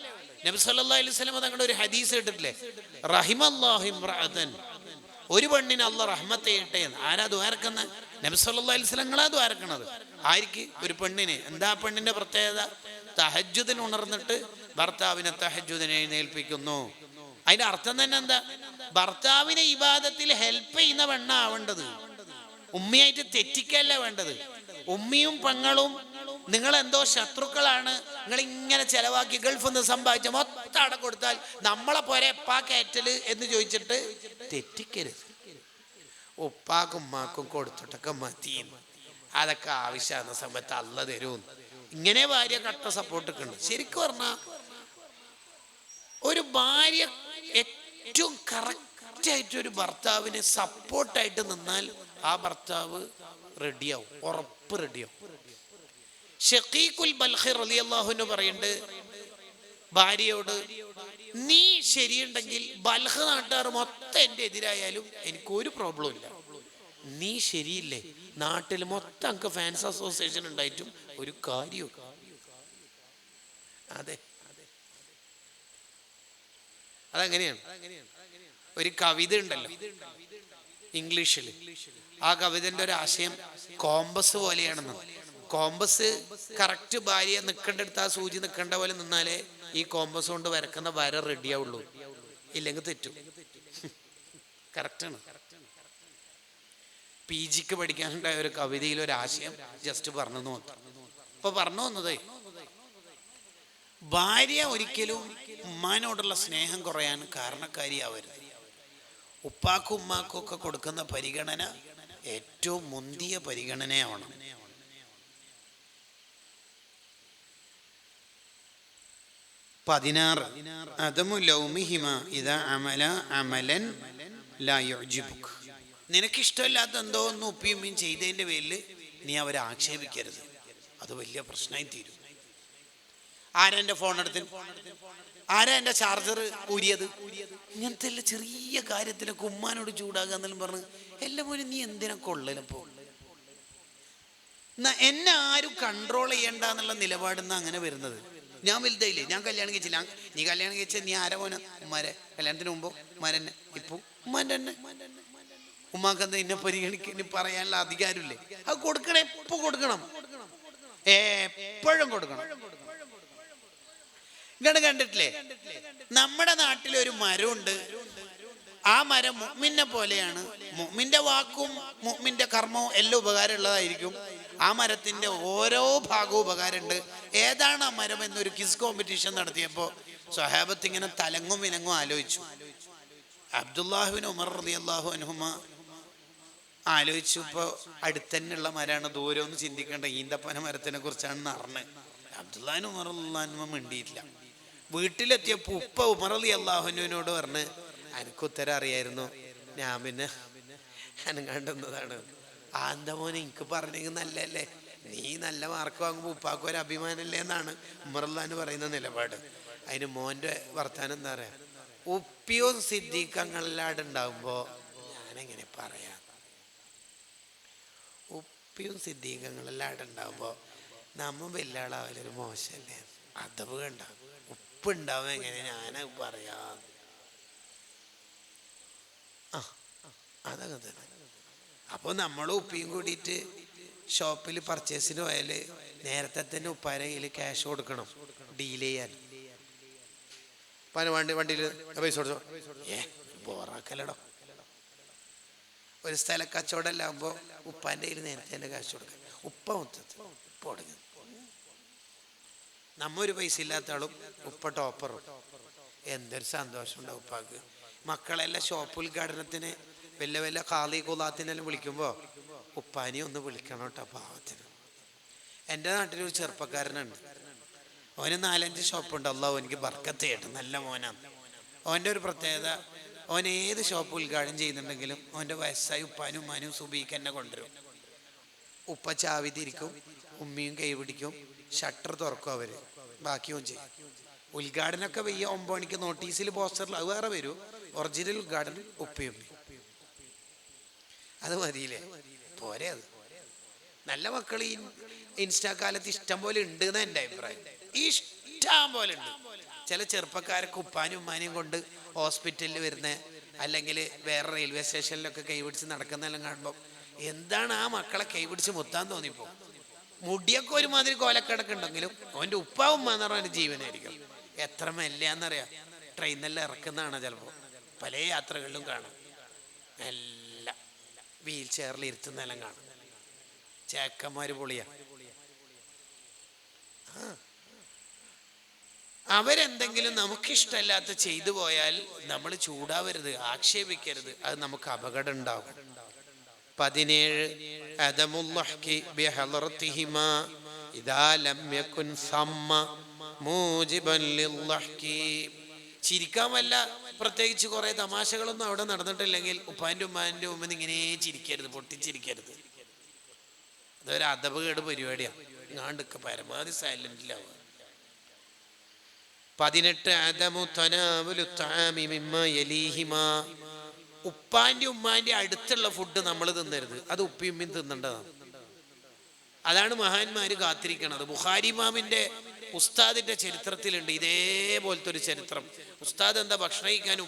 [SPEAKER 1] നബി സല്ലല്ലാഹു അലൈഹി വസല്ലം തങ്ങളുടെ ഒരു ഹദീസ് കേട്ടിട്ടില്ലേ, റഹിമല്ലാഹു ഇംറഅതൻ, ഒരു പെണ്ണിന് അല്ലാഹ് റഹ്മത്ത് ചെയ്യട്ടെ. ആരാ ദ്വാരക്കുന്ന? നബി സല്ലല്ലാഹു അലൈഹി വസല്ലം നിങ്ങളാ ദ്വാരക്കണത്. ആർക്ക്? ഒരു പെണ്ണിന്. എന്താ പെണ്ണിന്റെ പ്രത്യേകത? തഹജ്ജുദിന് ഉണർന്നിട്ട് ഭർത്താവിനെ തഹജ്ജുദിനെ എഴുന്നേൽപ്പിക്കുന്നു. അതിന്റെ അർത്ഥം തന്നെ എന്താ? ഭർത്താവിനെ ഇബാദത്തിൽ ഹെൽപ്പ് ചെയ്യുന്ന പെണ്ണാവേണ്ടത്, ഉമ്മയായിട്ട് തെറ്റിക്കല്ല വേണ്ടത്. ഉമ്മയും പെങ്ങളും നിങ്ങൾ എന്തോ ശത്രുക്കളാണ്, നിങ്ങൾ ഇങ്ങനെ ചെലവാക്കി ഗൾഫിൽ നിന്ന് സമ്പാദിച്ച മൊത്തം അട കൊടുത്താൽ നമ്മളെ പോരെ എപ്പാ കയറ്റല് എന്ന് ചോദിച്ചിട്ട് തെറ്റിക്കരുത്. ഉപ്പാക്കും ഉമ്മാക്കും കൊടുത്തിട്ടൊക്കെ മതി, അതൊക്കെ ആവശ്യമാകുന്ന സമയത്ത് അല്ല തരും. ഇങ്ങനെ ഭാര്യ കട്ട സപ്പോർട്ടൊക്കെ ഉണ്ട്. ശരിക്കും പറഞ്ഞാൽ ഒരു ഭാര്യ ഏറ്റവും കറക്റ്റായിട്ട് ഒരു ഭർത്താവിന് സപ്പോർട്ടായിട്ട് നിന്നാൽ ആ ഭർത്താവ് റെഡിയാവും, ഉറപ്പ് റെഡിയാവും. ഷഖീഖുൽ ബൽഖി റളിയല്ലാഹു അൻഹു പറയുന്നുണ്ട് ഭാര്യയോട്, നീ ശരിയുണ്ടെങ്കിൽ ബൽഖ് നാട്ടുകാർ മൊത്തം എൻ്റെ എതിരായാലും എനിക്കൊരു പ്രോബ്ലം ഇല്ല. നീ ശരിയില്ലേ, നാട്ടിൽ മൊത്തം എനിക്ക് ഫാൻസ് അസോസിയേഷൻ ഉണ്ടായിട്ടും ഒരു കാര്യവും. അതെ, അതങ്ങനെയാണ്. ഒരു കവിത ഉണ്ടല്ലോ ഇംഗ്ലീഷിൽ, ആ കവിതന്റെ ഒരു ആശയം കോമ്പസ് പോലെയാണെന്ന്. കോമ്പസ് കറക്റ്റ് ഭാര്യ നിൽക്കേണ്ടടുത്ത് ആ സൂചി നിൽക്കേണ്ട പോലെ നിന്നാലേ ഈ കോമ്പസ് കൊണ്ട് വരക്കുന്ന വര റെഡിയാവുള്ളൂ, ഇല്ലെങ്കിൽ തെറ്റും. കറക്റ്റാണ്. PGക്ക് പഠിക്കാനുണ്ടായ ഒരു കവിതയിൽ ഒരു ആശയം ജസ്റ്റ് പറഞ്ഞു നോക്കാം. ഇപ്പൊ പറഞ്ഞു വന്നതേ, ഭാര്യ ഒരിക്കലും ഉമ്മാനോടുള്ള സ്നേഹം കുറയാൻ കാരണക്കാരിയാവരുത്. ഉപ്പാക്കും ഉമ്മാക്കും ഒക്കെ കൊടുക്കുന്ന പരിഗണന ഏറ്റവും മുന്തിയ പരിഗണനയാവണം. 16 അദമു ലൗമിഹിമ ഇദാ അമല അമലൻ ലാ യുഅ്ജിബുക. നിനക്കിഷ്ടമില്ലാത്ത എന്തോ ഒന്ന് ഉപ്പിയും ഉമ്മയും ചെയ്തതിൻ്റെ പേരിൽ നീ അവരെ ആക്ഷേപിക്കരുത്. അത് വലിയ പ്രശ്നമായി തീരും. ആരാ എൻ്റെ ഫോൺ എടുത്ത്, ആരാ എൻ്റെ ചാർജർ ഊരിയത്, ഇങ്ങനത്തെ എല്ലാ ചെറിയ കാര്യത്തിലൊക്കെ ഉമ്മാനോട് ചൂടാകുക എന്നെല്ലാം പറഞ്ഞ് എല്ലാം പോലെ നീ എന്തിനാ കൊള്ളലപ്പോ? എന്നെ ആരും കൺട്രോൾ ചെയ്യണ്ട എന്നുള്ള നിലപാടിന്ന് അങ്ങനെ വരുന്നത്. ഞാൻ വലുതായില്ലേ, ഞാൻ കല്യാണം കഴിച്ചില്ല. നീ കല്യാണം കഴിച്ചാൽ നീ ആരാ മോനെ? ഉമ്മാരെ കല്യാണത്തിന് മുമ്പോ ഉമ്മാരെന്നെ, ഇപ്പൊ ഉമ്മാൻ്റെ തന്നെ. ഉമ്മാക്ക് എന്താ ഇന്നെ പരിഗണിക്കാൻ പറയാനുള്ള അധികാരമില്ലേ? അത് കൊടുക്കണേ, എപ്പോ കൊടുക്കണം, എപ്പോഴും കൊടുക്കണം. ഇങ്ങനെ കണ്ടിട്ടില്ലേ, നമ്മുടെ നാട്ടിലൊരു മരമുണ്ട്. ആ മരം മുഅ്മിനെ പോലെയാണ്. മുഅ്മിന്റെ വാക്കും മുഅ്മിന്റെ കർമ്മവും എല്ലാം ഉപകാരമുള്ളതായിരിക്കും. ആ മരത്തിന്റെ ഓരോ ഭാഗവും ഉപകാരമുണ്ട്. ഏതാണ് ആ മരം എന്നൊരു ക്വിസ് കോമ്പറ്റീഷൻ നടത്തിയപ്പോൾ സ്വഹാബത്ത് ഇങ്ങനെ തലങ്ങും വിലങ്ങും ആലോചിച്ചു. അബ്ദുല്ലാഹ് ബിൻ ഉമർ റളിയല്ലാഹു അൻഹുമ ആലോചിച്ചു, ഇപ്പോൾ അടുത്തന്നെയുള്ള മരമാണ്, ദൂരം ഒന്ന് ചിന്തിക്കേണ്ട, ഈന്തപ്പന മരത്തിനെ കുറിച്ചാണെന്ന് അറിഞ്ഞ് അബ്ദുല്ലാഹിന് ഉമർ റളിയല്ലാഹു അൻഹു മിണ്ടിയിട്ടില്ല. വീട്ടിലെത്തിയപ്പോൾ ഉപ്പ ഉമർ റളിയല്ലാഹു അൻഹുവിനോട് പറഞ്ഞ്, എനിക്ക് ഉത്തരം അറിയായിരുന്നു, ഞാൻ പിന്നെ അനങ്ങാണ്ടുന്നതാണ്. ആ എന്താ മോനെ എനിക്ക് പറഞ്ഞെങ്കിൽ നല്ലല്ലേ, നീ നല്ല മാർക്ക് വാങ്ങുമ്പോൾ ഉപ്പാക്കും ഒരു അഭിമാനമല്ലേ എന്നാണ് ഉമർ റളിയല്ലാഹു പറയുന്ന നിലപാട്. അതിന് മോൻ്റെ വർത്താനം എന്താ പറയാ, ഉപ്പിയും സിദ്ദീഖങ്ങളെല്ലാടുണ്ടാവുമ്പോൾ ഞാനെങ്ങനെ പറയാം, ഉപ്പിയും സിദ്ദീഖങ്ങളെല്ലാടുണ്ടാവുമ്പോൾ നമ്മ വലിയ ആളാവലൊരു മോശമല്ലേ, അതവ് കണ്ട ഉപ്പുണ്ടാവും എങ്ങനെ ഞാനത് പറയാം. അതങ്ങനെ തന്നെ. അപ്പോൾ നമ്മൾ ഉപ്പിയും കൂടിയിട്ട് ഷോപ്പിൽ പർച്ചേസിന് പോയാൽ നേരത്തെ തന്നെ ഉപ്പാരെ കയ്യിൽ ക്യാഷ് കൊടുക്കണം, ഡീൽ ചെയ്യാൻ. വണ്ടിയിൽ പൈസ കൊടുത്തോ, ബോറാക്കലടോ. ഒരു സ്ഥല കച്ചവടമല്ല ആകുമ്പോൾ ഉപ്പാൻ്റെ കയ്യിൽ നേരത്തെ തന്നെ ക്യാഷ് കൊടുക്കുക. ഉപ്പ മൊത്തത്തിൽ ഉപ്പ കൊടുക്കുക. നമ്മൊരു പൈസ ഇല്ലാത്ത ആളും ഉപ്പ ടോപ്പറും. എന്തൊരു സന്തോഷം ഉണ്ടാവും ഉപ്പാക്ക്. മക്കളെല്ലാം ഷോപ്പ് ഉദ്ഘാടനത്തിന് വലിയ വലിയ ഖാദി കുലാത്തിനെല്ലാം വിളിക്കുമ്പോൾ ഉപ്പാനി ഒന്ന് വിളിക്കണം കേട്ടോ പാവത്തിന്. എൻ്റെ നാട്ടിലൊരു ചെറുപ്പക്കാരനുണ്ട്, അവന് 4-5 ഷോപ്പുണ്ട്. അല്ലാഹു എനിക്ക് ബർക്കത്ത് ചെയ്യട്ടെ, നല്ല മോനാണ്. അവൻ്റെ ഒരു പ്രത്യേകത, അവൻ ഏത് ഷോപ്പ് ഉദ്ഘാടനം ചെയ്യുന്നുണ്ടെങ്കിലും അവൻ്റെ വയസ്സായി ഉപ്പാനും ഉമ്മാനും സുബീക്ക് എന്നെ കൊണ്ടുവരും. ഉപ്പ ചാവി തിരിക്കും, ഉമ്മയും കൈ പിടിക്കും, ഷട്ടർ തുറക്കും, അവർ ബാക്കിയും ചെയ്യും. ഉദ്ഘാടനമൊക്കെ 9 മണിക്ക് നോട്ടീസിൽ പോസ്റ്ററിൽ അത് വേറെ വരും. ഒറിജിനൽ ഉദ്ഘാടനം ഉപ്പയും ഉമ്മയും. അത് മതിയില്ലേ, പോരെ. അത് നല്ല മക്കൾ ഈ ഇൻസ്റ്റാ കാലത്ത് ഇഷ്ടം പോലെ ഉണ്ട് എന്നാണ് എൻ്റെ അഭിപ്രായം. ഇഷ്ടം പോലെ ഉണ്ട്. ചില ചെറുപ്പക്കാരൊക്കെ ഉപ്പാനും ഉമ്മാനെയും കൊണ്ട് ഹോസ്പിറ്റലിൽ വരുന്ന, അല്ലെങ്കിൽ വേറെ റെയിൽവേ സ്റ്റേഷനിലൊക്കെ കൈപിടിച്ച് നടക്കുന്നതെല്ലാം കാണുമ്പോൾ എന്താണ് ആ മക്കളെ കൈപിടിച്ച് മുത്താൻ തോന്നിപ്പോ. മുടിയൊക്കെ ഒരുമാതിരി കോലക്കടക്ക് ഉണ്ടെങ്കിലും അവൻ്റെ ഉപ്പ ഉമ്മ എന്ന് പറഞ്ഞ ജീവനായിരിക്കും. എത്ര മെല്ലയാന്നറിയാം, ട്രെയിനിലെല്ലാം ഇറക്കുന്നതാണ് ചിലപ്പോൾ. പല യാത്രകളിലും കാണാം, എല്ലാം വീൽ ചെയറിൽ ഇരുത്തുന്നെല്ലാം കാണാം. ചേക്കന്മാര് പൊളിയാ. അവരെന്തെങ്കിലും നമുക്കിഷ്ടമല്ലാത്ത ചെയ്തു പോയാൽ നമ്മൾ ചൂടാവരുത്, ആക്ഷേപിക്കരുത്. അത് നമുക്ക് അപകടം ഉണ്ടാകും. 17 അദമുല്ലഹ്കി ബിഹളറതിഹിമാ ഇദാ ലം യകുൻ സമ്മ മൂജിബൻ ലില്ലഹ്കി. ചിരിക്കാൻ വല്ല പ്രത്യേകിച്ച് കുറേ തമാശകളൊന്നും അവിടെ നടന്നിട്ടില്ലെങ്കിൽ ഉപ്പാൻ്റെ ഉമ്മാൻ്റെ മുമ്പിൽ ഇങ്ങനെ ചിരിക്കരുത്, പൊട്ടിച്ചിരിക്കരുത്. അതൊരു അദബ് പരിപാടിയാണ്. ഇങ്ങാണ്ടൊക്കെ പരമാവധി സൈലന്റിലാവുക. 18 അദമു തനാവുലു തആമി മിമ്മാ യലീഹിമാ. ഉപ്പാൻ്റെ ഉമ്മാൻ്റെ അടുത്തുള്ള ഫുഡ് നമ്മൾ തിന്നരുത്, അത് ഉപ്പയും ഉമ്മയും തിന്നേണ്ടതാണ്. അതാണ് മഹാന്മാര് കാത്തിരിക്കണത്. ബുഖാരി ഇമാമിന്റെ ഉസ്താദിന്റെ ചരിത്രത്തിലുണ്ട് ഇതേപോലത്തെ ഒരു ചരിത്രം. ഉസ്താദ് എന്താ ഭക്ഷണം കഴിക്കാൻ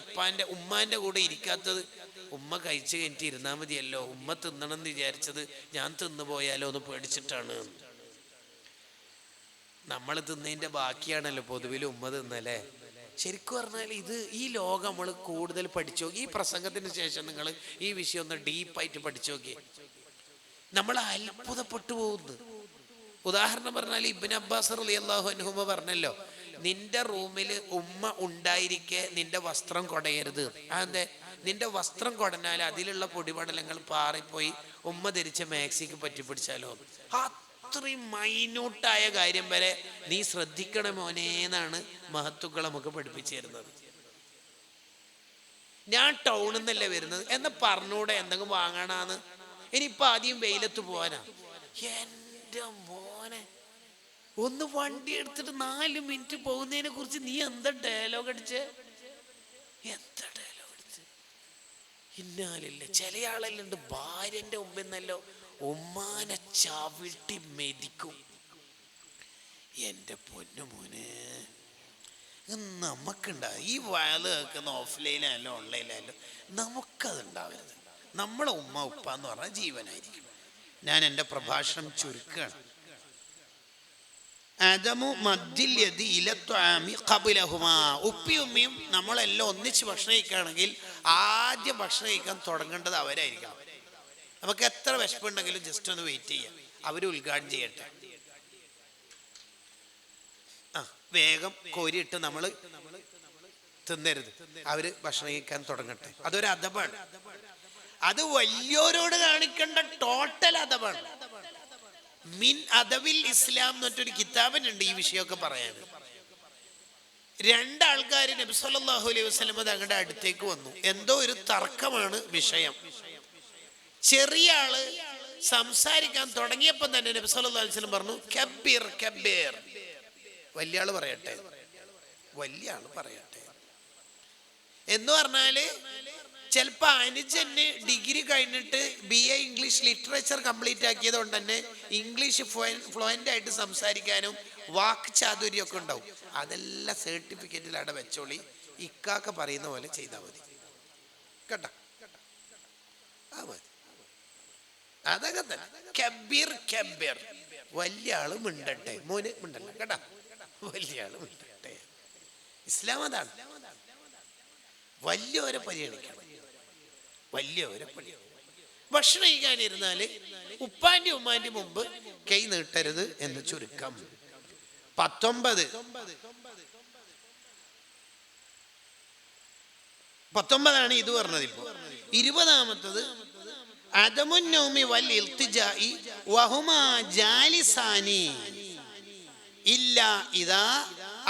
[SPEAKER 1] ഉമ്മാന്റെ കൂടെ ഇരിക്കാത്തത്? ഉമ്മ കഴിച്ചു കഴിഞ്ഞിട്ട് ഇരുന്നാൽ മതിയല്ലോ, ഉമ്മ തിന്നണം എന്ന് വിചാരിച്ചത് ഞാൻ തിന്നു പോയാലോ എന്ന് പേടിച്ചിട്ടാണ്. നമ്മൾ തിന്നതിന്റെ ബാക്കിയാണല്ലോ പൊതുവിൽ ഉമ്മ തിന്നല്ലേ. ശരിക്കും പറഞ്ഞാൽ ഈ ലോകം നമ്മൾ കൂടുതൽ പഠിച്ചു നോക്കി. ഈ പ്രസംഗത്തിന് ശേഷം നിങ്ങൾ ഈ വിഷയം ഒന്ന് ഡീപ്പായിട്ട് പഠിച്ചു നോക്കി, നമ്മൾ അത്ഭുതപ്പെട്ടു പോകുന്നു. ഉദാഹരണം പറഞ്ഞാൽ ഇബ്നു അബ്ബാസ് റളിയല്ലാഹു അൻഹുമ പറഞ്ഞല്ലോ, നിന്റെ റൂമിൽ ഉമ്മ ഉണ്ടായിരിക്കെ നിന്റെ വസ്ത്രം കുടയരുത്. അതെന്തേ? നിന്റെ വസ്ത്രം കൊടഞ്ഞാൽ അതിലുള്ള പൊടിപടലങ്ങൾ പാറിപ്പോയി ഉമ്മ ധരിച്ച മാക്സിക്ക് പറ്റിപ്പിടിച്ചാലോ. അത്രയും മൈന്യൂട്ടായ കാര്യം വരെ നീ ശ്രദ്ധിക്കണം മോനേന്നാണ് മഹത്തുക്കൾ നമുക്ക് പഠിപ്പിച്ചു തരുന്നത്. ഞാൻ ടൗണിൽ നിന്നല്ലേ വരുന്നത് എന്ന് പറഞ്ഞൂടെ എന്തെങ്കിലും വാങ്ങണാന്ന്. ഇനിയിപ്പോൾ ആദ്യം വെയിലത്ത് പോകാനാ. എൻ്റെ മോനെ, ഒന്ന് വണ്ടി എടുത്തിട്ട് 4 മിനിറ്റ് പോകുന്നതിനെ കുറിച്ച് നീ എന്താ ഡയലോഗ് അടിച്ച്, എന്താ ഡയലോഗ് അടിച്ച്. ഇന്നാലില്ല ചില ആളെല്ലാം ഉണ്ട് ഭാര്യൻ്റെ മുമ്പിൽ നിന്നല്ലോ ഉമ്മാനെ ചവിട്ടി മെതിക്കും. എൻ്റെ പൊന്നു മോനെ, നമുക്കുണ്ടാവും ഈ വയല് കേൾക്കുന്ന ഓഫ്ലൈനായാലും ഓൺലൈനായാലും നമുക്കതുണ്ടാവരുത്. നമ്മളെ ഉമ്മ ഉപ്പ എന്ന് പറഞ്ഞാൽ ജീവനായിരിക്കും. ഞാൻ എൻ്റെ പ്രഭാഷണം ചുരുക്കുകയാണ്. ഉപ്പിയും ഉമ്മയും നമ്മളെല്ലാം ഒന്നിച്ച് ഭക്ഷണം കഴിക്കുകയാണെങ്കിൽ ആദ്യം ഭക്ഷണം കഴിക്കാൻ തുടങ്ങേണ്ടത് അവരായിരിക്കണം. നമുക്ക് എത്ര വിശപ്പുണ്ടെങ്കിലും ജസ്റ്റ് ഒന്ന് വെയിറ്റ് ചെയ്യാം, അവർ ഉദ്ഘാടനം ചെയ്യട്ടെ. വേഗം കോരിയിട്ട് നമ്മൾ തിന്നരുത്, അവര് ഭക്ഷണം കഴിക്കാൻ തുടങ്ങട്ടെ. അതൊരു അദബാണ്. അത് വലിയോരോട് കാണിക്കേണ്ട ടോട്ടൽ അദബാണ്. മിൻ അദബിൽ ഇസ്ലാം എന്ന് പറഞ്ഞൊരു കിതാബിനുണ്ട് ഈ വിഷയമൊക്കെ പറയാൻ. 2 ആൾക്കാർ നബി സല്ലല്ലാഹു അലൈഹി വസല്ലം തങ്ങളുടെ അടുത്തേക്ക് വന്നു. എന്തോ ഒരു തർക്കമാണ് വിഷയം. ചെറിയ ആള് സംസാരിക്കാൻ തുടങ്ങിയപ്പോൾ തന്നെ നബി സല്ലല്ലാഹു അലൈഹി വസല്ലം പറഞ്ഞു, കബ്ബിർ കബ്ബിർ, വലിയ ആള് പറയട്ടെ, വലിയ ആള് പറയട്ടെ എന്ന് പറഞ്ഞാല് ചിലപ്പോൾ അനുജന് ഡിഗ്രി കഴിഞ്ഞിട്ട് BA ഇംഗ്ലീഷ് ലിറ്ററേച്ചർ കംപ്ലീറ്റ് ആക്കിയത് കൊണ്ട് തന്നെ ഇംഗ്ലീഷ് ഫ്ലുവൻ്റ് ആയിട്ട് സംസാരിക്കാനും വാക്ക് ചാതുര്യമൊക്കെ ഉണ്ടാവും. അതെല്ലാം സർട്ടിഫിക്കറ്റിൽ അവിടെ വെച്ചോളി, ഇക്കാക്ക പറയുന്ന പോലെ ചെയ്താൽ മതി കേട്ടോ. അതൊക്കെ തന്നെ കബീർ കബീർ, വലിയ ആള് മിണ്ടട്ടെ, മോന് മിണ്ടല്ല കേട്ടോ, വലിയ ആള് മിണ്ടട്ടെ. ഇസ്ലാം അതാണ്, വലിയവരെ പരിഗണിക്കണം, വലിയവരെ പരിഗണിക്കണം. ഭക്ഷണം കഴിക്കാനിരുന്നാല് ഉപ്പാന്റെ ഉമ്മാന്റെ മുമ്പ് കൈ നീട്ടരുത് എന്ന് ചുരുക്കം. 19 ഇത് പറഞ്ഞത്. ഇപ്പോ 20ാമത്തത് അദമുന്നൗമി വൽ ഇൽത്തിജാഇ വഹുമാ ജാലിസാനി ഇല്ലാ ഇദാ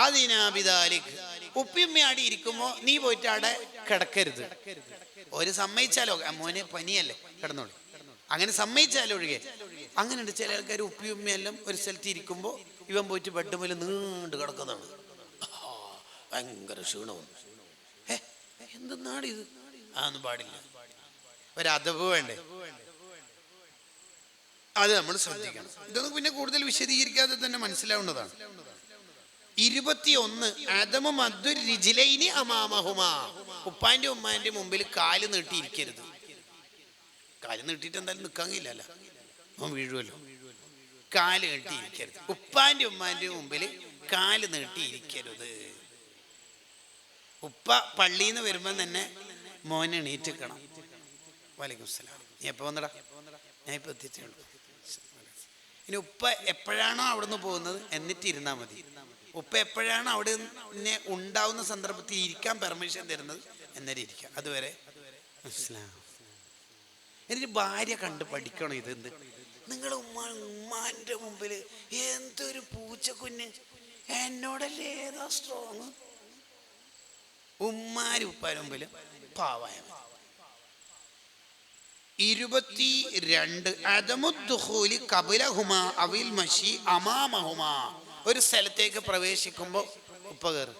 [SPEAKER 1] അദിനാ ബിദാലിക്. ഉപ്പിയമ്മയാടി ഇരിക്കുമ്പോ നീ പോയിട്ട് അവിടെ കിടക്കരുത്. ഒരു സമ്മതിച്ചാലോ, മോനെ പനിയല്ലേ കിടന്നോളി, അങ്ങനെ സമ്മതിച്ചാലോ ഒഴികെ. അങ്ങനെയുണ്ട് ചില ആൾക്കാർ ഉപ്പിയമ്മയെല്ലാം ഒരു സ്ഥലത്ത് ഇരിക്കുമ്പോൾ ഇവൻ പോയിട്ട് ബെഡ് മേലെ നീണ്ടു കിടക്കുന്നതാണ്, ഭയങ്കര ക്ഷീണവും. എന്തെന്നാണ് ഇത്? അതൊന്നും പാടില്ല, ഒരദബ് വേണ്ടേ, അത് നമ്മൾ ശ്രദ്ധിക്കണം. ഇതൊന്നും പിന്നെ കൂടുതൽ വിശദീകരിക്കാതെ തന്നെ മനസ്സിലാവുന്നതാണ്. 21 അദമു മദ്ദുർ റിജ്ലൈനി അമാമഹുമാ, ഉപ്പാന്റെ ഉമ്മാന്റെ മുമ്പിൽ കാല് നീട്ടിയിരിക്കരുത്. കാല് നീട്ടിയിട്ട് എന്തായാലും നിൽക്കാൻ കഴിയില്ലല്ലോ, അവൻ വീഴുമല്ലോ. കാല് നീട്ടിയിരിക്കരുത്, ഉപ്പാന്റെ ഉമ്മാന്റെ മുമ്പിൽ കാല് നീട്ടിയിരിക്കരുത്. ഉപ്പ പള്ളിയിൽ നിന്ന് വരുമ്പം തന്നെ മോനെ എണീറ്റിക്കണം. വലൈക്കും സ്സലാം, നീ എപ്പോൾ വന്നടാ? ഞാൻ ഇപ്പോൾ എത്തിച്ചേ ഉള്ളൂ. ഇനി ഉപ്പ എപ്പോഴാണോ അവിടെ നിന്ന് പോകുന്നത് എന്നിട്ട് ഇരുന്നാൽ മതി. ഉപ്പ എപ്പോഴാണ് അവിടെ നിന്ന് ഉണ്ടാവുന്ന സന്ദർഭത്തിൽ ഇരിക്കാൻ പെർമിഷൻ തരുന്നത് എന്നേരം ഇരിക്കുക, അതുവരെ. എന്നിട്ട് ഭാര്യ കണ്ട് പഠിക്കണം. ഇതെന്ത് നിങ്ങൾ ഉമ്മാന്റെ മുമ്പിൽ എന്തൊരു പൂച്ചക്കുഞ്ഞ്, എന്നോടല്ലേ ഏതാ സ്ട്രോങ്. ഉമ്മാരും ഉപ്പാരുടെ മുമ്പിൽ പാവായ. 22 അദമുദ്ദുഖൂലി ഖബലഹുമാ അവിൽ മശി അമാമഹുമാ. ഒരു സ്ഥലത്തേക്ക് പ്രവേശിക്കുമ്പോൾ ഉപ്പ കയറ്,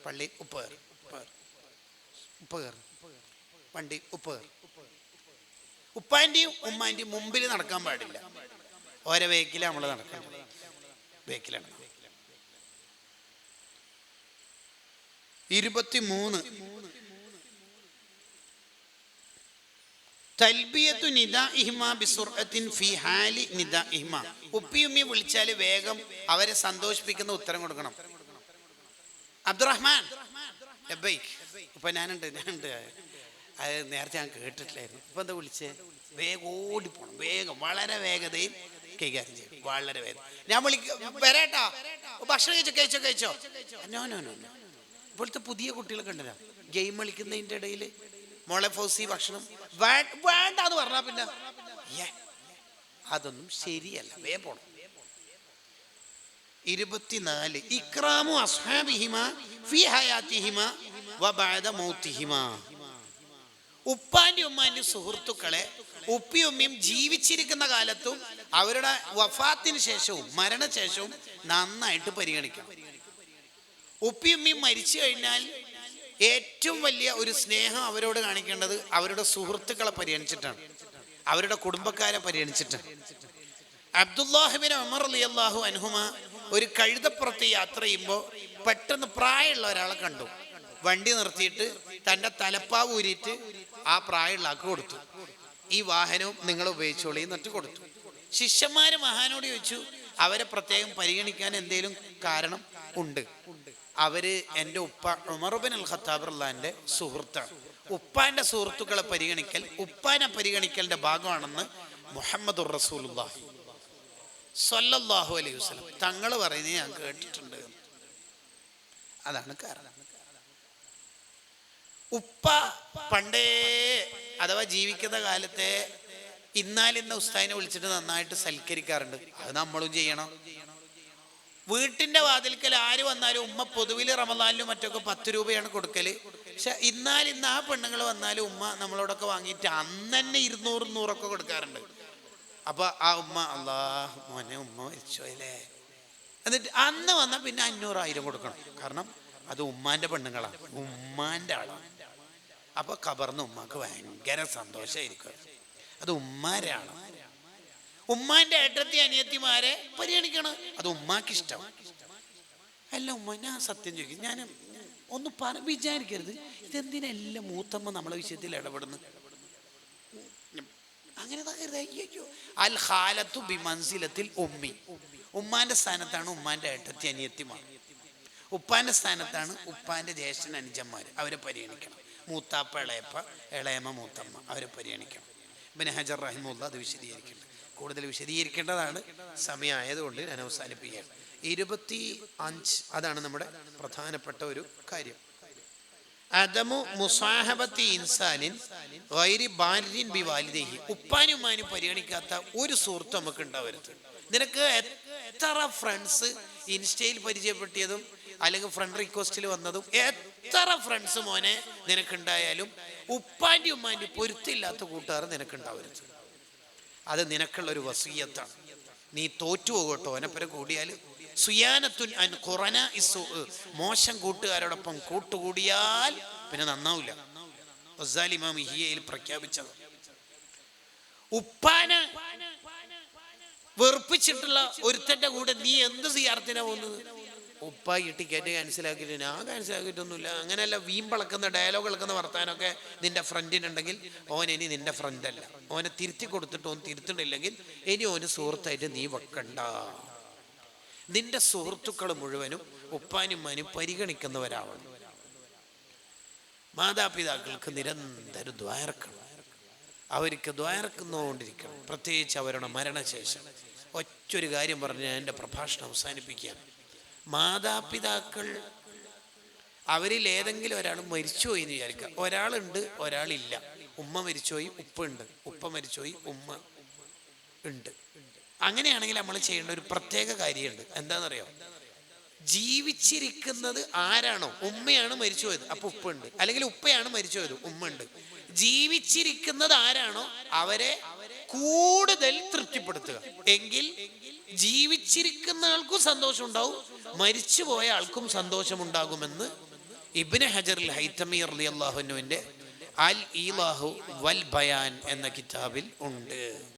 [SPEAKER 1] പള്ളി ഉപ്പ കയറ്, ഉപ്പ കയറ്, വണ്ടി ഉപ്പ കയറ്. ഉപ്പാൻ്റെയും ഉമ്മാൻ്റെയും മുമ്പിൽ നടക്കാൻ പാടില്ല, ഓരോ വേക്കിലാണ് നമ്മൾ നടക്കേണ്ടത്, വേക്കിലാണ്. 23 തൽബിയത്തു നിദാഇഹിമാ ബിസുർഅത്തിൻ ഫീ ഹാലി നിദാഇഹിമാ. ഉപ്പിയുമ്മി വിളിച്ചാൽ വേഗം അവരെ സന്തോഷിപ്പിക്കുന്ന ഉത്തരം കൊടുക്കണം. അബ്ദുറഹ്മാൻ ലബ്ബൈക്. ഇപ്പൊ ഞാനുണ്ട്. അത് നേരത്തെ ഞാൻ കേട്ടിട്ടില്ലായിരുന്നു. ഇപ്പൊ എന്താ വിളിച്ചേ? വേഗം ഓടിപ്പോണം, വേഗം, വളരെ വേഗതയിൽ കൈകാര്യം ചെയ്യും, വളരെ വേഗം. ഞാൻ വരാട്ടാ, ഭക്ഷണം കഴിച്ചോ. നോ. ഇപ്പോഴത്തെ പുതിയ കുട്ടികളൊക്കെ ഉണ്ടല്ലോ, ഗെയിം കളിക്കുന്നതിൻ്റെ ഇടയിൽ മോളെ ഫൗസി ഭക്ഷണം വേണ്ട എന്ന് പറഞ്ഞാൽ പിന്നെ അതൊന്നും ശരിയല്ല. വേ പോണം. 24 ഇക്റാമു അസ്ഹാബിഹിമ ഫീ ഹയാതിഹിമ വബഅദ മൗതിഹിമ. ഉപ്പാന്റെ ഉമ്മാന്റെ സുഹൃത്തുക്കളെ ഉപ്പിയും ഉമ്മയും ജീവിച്ചിരിക്കുന്ന കാലത്തും അവരുടെ വഫാത്തിന് ശേഷവും മരണശേഷവും നന്നായിട്ട് പരിഗണിക്കണം. ഉപ്പിയും ഉമ്മയും മരിച്ചു കഴിഞ്ഞാൽ ഏറ്റവും വലിയ ഒരു സ്നേഹം അവരോട് കാണിക്കേണ്ടത് അവരുടെ സുഹൃത്തുക്കളെ പരിഗണിച്ചിട്ടാണ്, അവരുടെ കുടുംബക്കാരെ പരിഗണിച്ചിട്ടാണ്. അബ്ദുല്ലാഹിബിൻ ഉമർ റളിയല്ലാഹു അൻഹുമ ഒരു കഴുതപ്പുറത്ത് യാത്ര ചെയ്യുമ്പോൾ പെട്ടെന്ന് പ്രായമുള്ള ഒരാളെ കണ്ടു. വണ്ടി നിർത്തിയിട്ട് തൻ്റെ തലപ്പാവ് ഊരിയിട്ട് ആ പ്രായമുള്ള ആൾക്ക് കൊടുത്തു. ഈ വാഹനവും നിങ്ങൾ ഉപയോഗിച്ചോളി എന്നിട്ട് കൊടുത്തു. ശിഷ്യന്മാര് മഹാനോട് ചോദിച്ചു, അവരെ പ്രത്യേകം പരിഗണിക്കാൻ എന്തെങ്കിലും കാരണം ഉണ്ട്? അവര് എൻ്റെ ഉപ്പ ഉമർ ബിൻ അൽ ഖത്താബ് റളിയല്ലാഹുവിന്റെ സുഹൃത്താണ്. ഉപ്പാന്റെ സുഹൃത്തുക്കളെ പരിഗണിക്കൽ ഉപ്പാനെ പരിഗണിക്കലിന്റെ ഭാഗമാണെന്ന് മുഹമ്മദുർ റസൂലുള്ളാഹി സ്വല്ലല്ലാഹു അലൈഹി വസല്ലം തങ്ങൾ പറയുന്നത് ഞാൻ കേട്ടിട്ടുണ്ട്. അതാണ് കാരണം. ഉപ്പ പണ്ടേ അഥവാ ജീവിക്കുന്ന കാലത്തെ ഇന്നാലിന്ന ഉസ്താദിനെ വിളിച്ചിട്ട് നന്നായിട്ട് സൽക്കരിക്കാറുണ്ട്. അത് നമ്മളും ചെയ്യണം. വീട്ടിന്റെ വാതിൽക്കൽ ആര് വന്നാലും ഉമ്മ പൊതുവിൽ റമദാനിലും മറ്റൊക്കെ 10 രൂപയാണ് കൊടുക്കല്. പക്ഷെ ഇന്നാലിന്ന് ആ പെണ്ണുങ്ങൾ വന്നാലും ഉമ്മ നമ്മളോടൊക്കെ വാങ്ങിയിട്ട് അന്ന് തന്നെ 200 100 കൊടുക്കാറുണ്ട്. അപ്പൊ ആ ഉമ്മ അല്ലാഹ് മോനെ ഉമ്മ മരിച്ചോയല്ലേ, എന്നിട്ട് അന്ന് വന്നാൽ പിന്നെ 500 1000 കൊടുക്കണം. കാരണം അത് ഉമ്മാന്റെ പെണ്ണുങ്ങളാണ്, ഉമ്മാന്റെ ആളാണ്. അപ്പൊ ഖബറിന് ഉമ്മാക്ക് ഭയങ്കര സന്തോഷമായിരിക്കും. അത് ഉമ്മാന്റെ ആളാണ്. ഉമ്മാന്റെ ഏട്ടത്തി അനിയത്തിമാരെ പരിഗണിക്കണം, അത് ഉമ്മാക്ക് ഇഷ്ടം. അല്ല ഉമ്മ, ഞാൻ സത്യം ചോദിക്കും, ഞാൻ ഒന്ന് വിചാരിക്കരുത് ഇതെന്തിനെല്ലാം മൂത്തമ്മ നമ്മളെ വിഷയത്തിൽ ഇടപെടുന്നു. അങ്ങനെ അൽ ഖാലത്തു ബിമൻസിലത്തിൽ ഉമ്മി. ഉമ്മാന്റെ സ്ഥാനത്താണ് ഉമ്മാന്റെ ഏട്ടത്തി അനിയത്തിമാർ. ഉപ്പാന്റെ സ്ഥാനത്താണ് ഉപ്പാന്റെ ജ്യേഷ്ഠൻ അനുജന്മാർ, അവരെ പരിഗണിക്കണം. മൂത്താപ്പ ഇളയപ്പ, ഇളയമ്മ മൂത്തമ്മ, അവരെ പരിഗണിക്കണം. ഇബ്നു ഹജർ റഹിമഹുല്ലാഹ് അത് വിശദീകരിക്കണം. കൂടുതൽ വിശദീകരിക്കേണ്ടതാണ്, സമയമായതുകൊണ്ട് ഞാൻ അവസാനിപ്പിക്കുകയാണ്. 25 അതാണ് നമ്മുടെ പ്രധാനപ്പെട്ട ഒരു കാര്യം. അദമു മുസാഹബത്തി ഇൻസാനിൻ ഗൈരി ബാരിൻ ബിവാലിദൈഹി. ഉപ്പാനും ഉമ്മാനും പരിഗണിക്കാത്ത ഒരു സുഹൃത്ത് നമുക്ക് ഉണ്ടാവരുത്. നിനക്ക് എത്ര ഫ്രണ്ട്സ് ഇൻസ്റ്റയിൽ പരിചയപ്പെട്ടിയതും അല്ലെങ്കിൽ ഫ്രണ്ട് റിക്വസ്റ്റിൽ വന്നതും എത്ര ഫ്രണ്ട്സ് മോനെ നിനക്കുണ്ടായാലും ഉപ്പാൻ്റെ ഉമ്മാൻ്റെ പൊരുത്തില്ലാത്ത കൂട്ടുകാർ നിനക്കുണ്ടാവരുത്. അത് നിനക്കുള്ളൊരു വസിയ്യത്താണ്. നീ തോറ്റുപോകട്ടോ ഓനപ്പുരം കൂടിയാൽ. സുയാനത്തുൻ അൻ ഖുറന ഇസു, മോശം കൂട്ടുകാരോടൊപ്പം കൂട്ടുകൂടിയാൽ പിന്നെ നന്നാവില്ല. ഗസാലി ഇമാം ഇഹ്യയിൽ പ്രഖ്യാപിച്ചത്. ഉപ്പാനെ വെറുപ്പിച്ചിട്ടുള്ള ഒരുത്തന്റെ കൂടെ നീ എന്ത് സിയാറത്തിനാ പോകുന്നത്? ഉപ്പ ഈ ടിക്കറ്റ് ക്യാൻസലാക്കിയിട്ട് ഞാൻ ക്യാൻസലാക്കിയിട്ടൊന്നുമില്ല, അങ്ങനെയല്ല വീമ്പളക്കുന്ന ഡയലോഗ് കളക്കുന്ന വർത്താനൊക്കെ നിന്റെ ഫ്രണ്ടിനുണ്ടെങ്കിൽ ഓൻ ഇനി നിന്റെ ഫ്രണ്ടല്ല. ഓനെ തിരുത്തി കൊടുത്തിട്ട് ഓൻ തിരുത്തണില്ലെങ്കിൽ ഇനി ഓന് സുഹൃത്തായിട്ട് നീ വെക്കണ്ട. നിന്റെ സുഹൃത്തുക്കൾ മുഴുവനും ഉപ്പാനും ഉമ്മാനും പരിഗണിക്കുന്നവരാവണം. മാതാപിതാക്കൾക്ക് നിരന്തരം ദ്വാരക്കണം, അവർക്ക് ദ്വാരക്കുന്നുകൊണ്ടിരിക്കണം. പ്രത്യേകിച്ച് അവരുടെ മരണശേഷം. ഒറ്റൊരു കാര്യം പറഞ്ഞ് ഞാൻ എൻ്റെ പ്രഭാഷണം അവസാനിപ്പിക്കുകയാണ്. മാതാപിതാക്കൾ അവരിൽ ഏതെങ്കിലും ഒരാൾ മരിച്ചുപോയി എന്ന് വിചാരിക്കുക. ഒരാളുണ്ട്, ഒരാളില്ല. ഉമ്മ മരിച്ചുപോയി, ഉപ്പ ഉണ്ട്. ഉപ്പ മരിച്ചുപോയി, ഉമ്മ ഉണ്ട്. അങ്ങനെയാണെങ്കിൽ നമ്മൾ ചെയ്യേണ്ട ഒരു പ്രത്യേക കാര്യമുണ്ട്. എന്താണെന്നറിയോ? ജീവിച്ചിരിക്കുന്നത് ആരാണോ, ഉമ്മയാണ് മരിച്ചുപോയത്, അപ്പൊ ഉപ്പ ഉണ്ട്. അല്ലെങ്കിൽ ഉപ്പയാണ് മരിച്ചുപോയത്, ഉമ്മ ഉണ്ട്. ജീവിച്ചിരിക്കുന്നത് ആരാണോ അവരെ കൂടുതൽ തൃപ്തിപ്പെടുത്തുക. എങ്കിൽ ജീവിച്ചിരിക്കുന്ന ആൾക്കും സന്തോഷം ഉണ്ടാവും, മരിച്ചുപോയ ആൾക്കും സന്തോഷമുണ്ടാകുമെന്ന് ഇബ്നു ഹജറുൽ ഹൈതമി റളിയല്ലാഹു അൻഹുവിന്റെ അൽ ഈലാഹു വൽ ബയാൻ എന്ന കിതാബിൽ ഉണ്ട്.